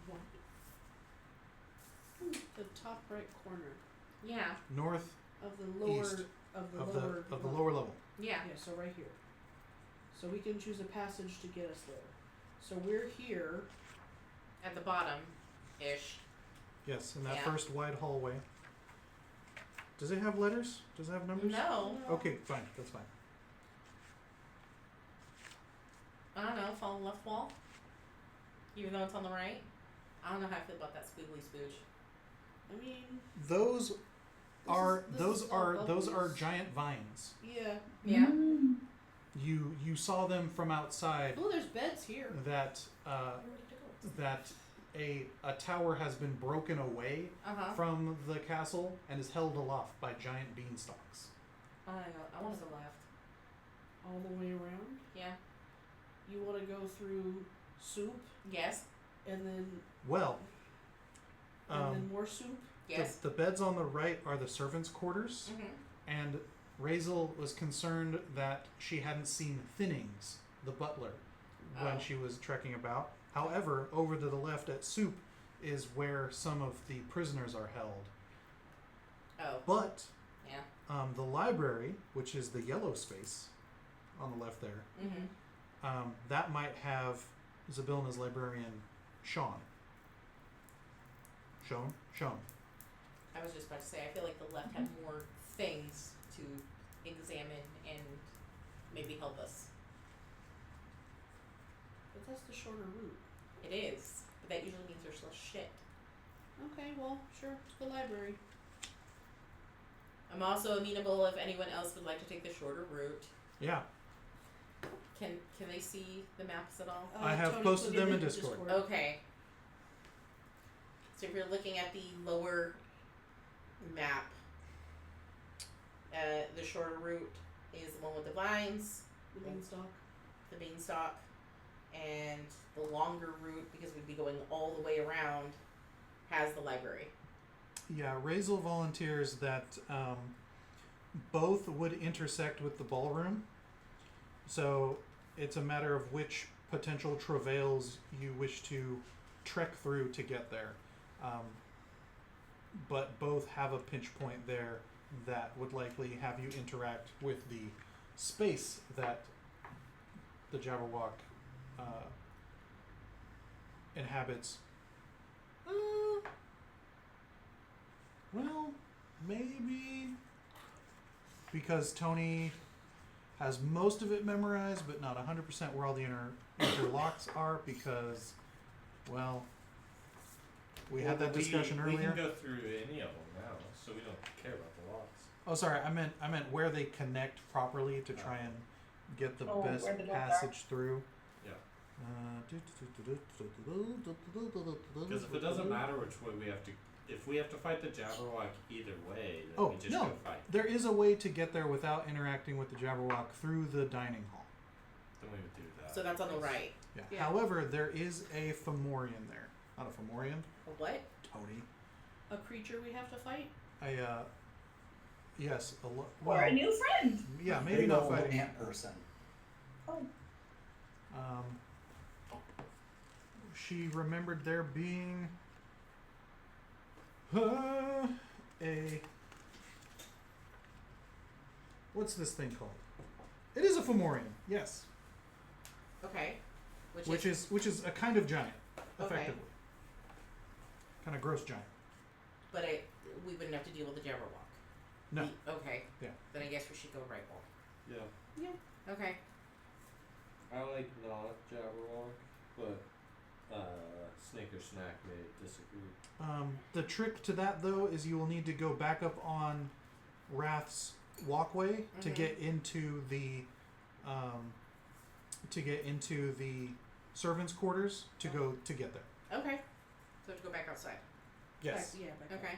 What? The top right corner Yeah. North of the lower East of the of lower the lower level. Yeah. Yeah, so right here. So we can choose a passage to get us there. So we're here. At the bottom ish. Yes, in that Yeah. first wide hallway. Does it have letters? Does it have numbers? No. Okay, fine. That's fine. I don't know. Follow the left wall. Even though it's on the right. I don't know how I feel about that squiggly spooge. I mean, Those are this is all those are bubbles. giant vines. yeah. Yeah. You saw them from outside. Oh, there's beds here. That that a tower has been broken away from the castle and is held aloft by giant beanstalks. I want to go left. All the way around. Yeah. You want to go through soup Yes. and then Well, more soup. Yes. the beds on the right are the servants' quarters, and Razel was concerned that she hadn't seen Thinnings, the butler, when she was trekking about. However, over to the left at soup is where some of the prisoners are held. Oh. But Yeah. the library, which is the yellow space on the left there, that might have Zabylna's librarian, Sean. Sean. I was just about to say, I feel like the left had more things to examine and maybe help us. But that's the shorter route. It is, but that usually means there's less shit. Okay, well, sure. The library. I'm also amenable if anyone else would like to take the shorter route. Yeah. Can they see the maps at all? I have Tony posted put it them in the Discord. Okay. So if you're looking at the lower map, the shorter route is the one with the vines, The beanstalk. the beanstalk, and the longer route, because we'd be going all the way around, has the library. Yeah, Razel volunteers that both would intersect with the ballroom. So it's a matter of which potential travails you wish to trek through to get there. But both have a pinch point there that would likely have you interact with the space that the Jabberwock inhabits. Well, maybe because Tony has most of it memorized, but not 100% where all the interlocks are, because, well, we had that discussion We earlier. can go through any of them now, so we don't care about the locks. Oh, sorry, I meant where they connect properly to try and get the best where the doors passage through. Yeah. Because if it doesn't matter which way we have to, if we have to fight the Jabberwock either way, then we just go fight. There is a way to get there without interacting with the Jabberwock through the dining hall. Then we would do that. So that's on the right. Yeah. Yeah. However, there is a Fomorian there. Not a Fomorian, A what? Tony. A creature we have to fight. Yes, Or a new friend. yeah, maybe Big not old fighting. ant person. She remembered there being a what's this thing called? It is a Fomorian, yes, Okay. which is a kind of giant, Okay. effectively. Kind of gross giant. But we wouldn't have to deal with the Jabberwock. No. Okay. Yeah. Then I guess we should go right wall. Yeah. Okay. I like not Jabberwock, but Snake or Snack may disagree. The trick to that, though, is you will need to go back up on Wrath's walkway to get into the servants' quarters to get there. Okay. So we have to go back outside. Yes. Back, yeah. Back Okay.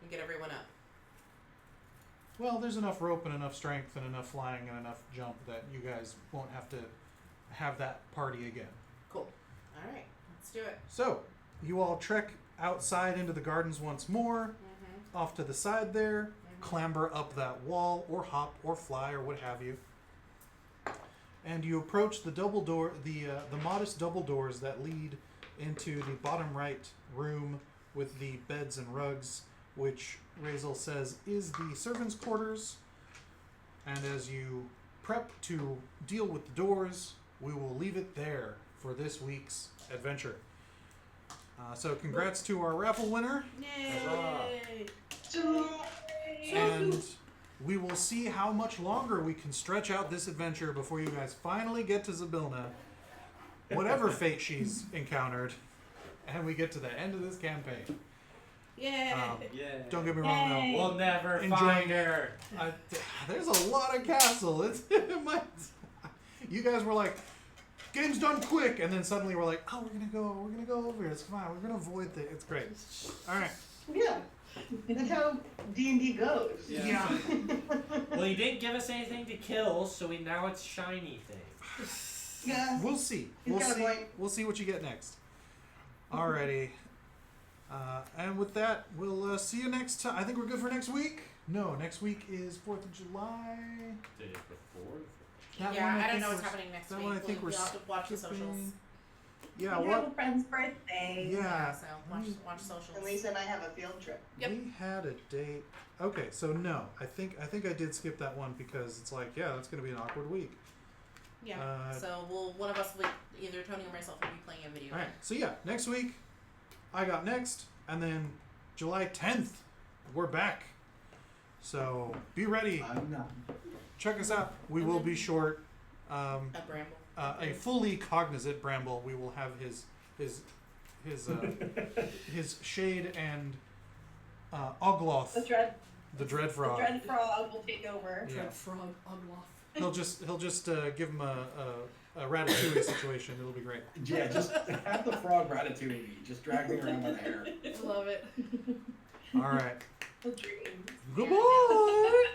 And get everyone up. Well, there's enough rope and enough strength and enough flying and enough jump that you guys won't have to have that party again. Cool. All right. Let's do it. So, you all trek outside into the gardens once more, off to the side there, clamber up that wall, or hop, or fly, or what have you. And you approach the double door, the modest double doors that lead into the bottom right room with the beds and rugs, which Razel says is the servants' quarters. And as you prep to deal with the doors, we will leave it there for this week's adventure. So congrats to our raffle winner. Yay! and we will see how much longer we can stretch out this adventure before you guys finally get to Zabylna, whatever fate she's encountered, and we get to the end of this campaign. Yeah. Yeah. Don't get me wrong, though. We'll never Enjoy- find her. There's a lot of castle. It might. You guys were like, game's done quick, and then suddenly we're like, oh, we're gonna go over here. It's fine. We're gonna avoid the. It's great. All right. Yeah. That's how D&D goes. Yeah. Well, you didn't give us anything to kill, so now it's shiny things. Yeah. We'll see. He's We'll got a see. point. We'll see what you get next. Alrighty. And with that, we'll see you next time. I think we're good for next week. No, next week is 4th of July. Day before. That Yeah, one I don't think know what's we're- happening next that week. one I think we'll we're have to watch the socials. skipping. Yeah, We have what? a friend's birthday. Yeah. So watch socials. And Lisa and I have a field trip. Yep. We had a date. Okay, so no, I think I did skip that one because it's like, yeah, that's gonna be an awkward week. Yeah. So one of us, will, either Tony or myself, will be playing a video All right, game. so yeah, next week, I got next, and then July 10th, we're back. So be ready. I'm not. Check us out. We will be short. A Bramble. A fully cognizant Bramble. We will have his shade and Ogloth, The the dread frog. dread frog will take over. Yeah. Frog Ogloff. He'll just give him a ratatouille situation. It'll be great. Yeah, just have the frog ratatouille. Just drag me around by the hair. Love it. All right. The dreams. Goodbye.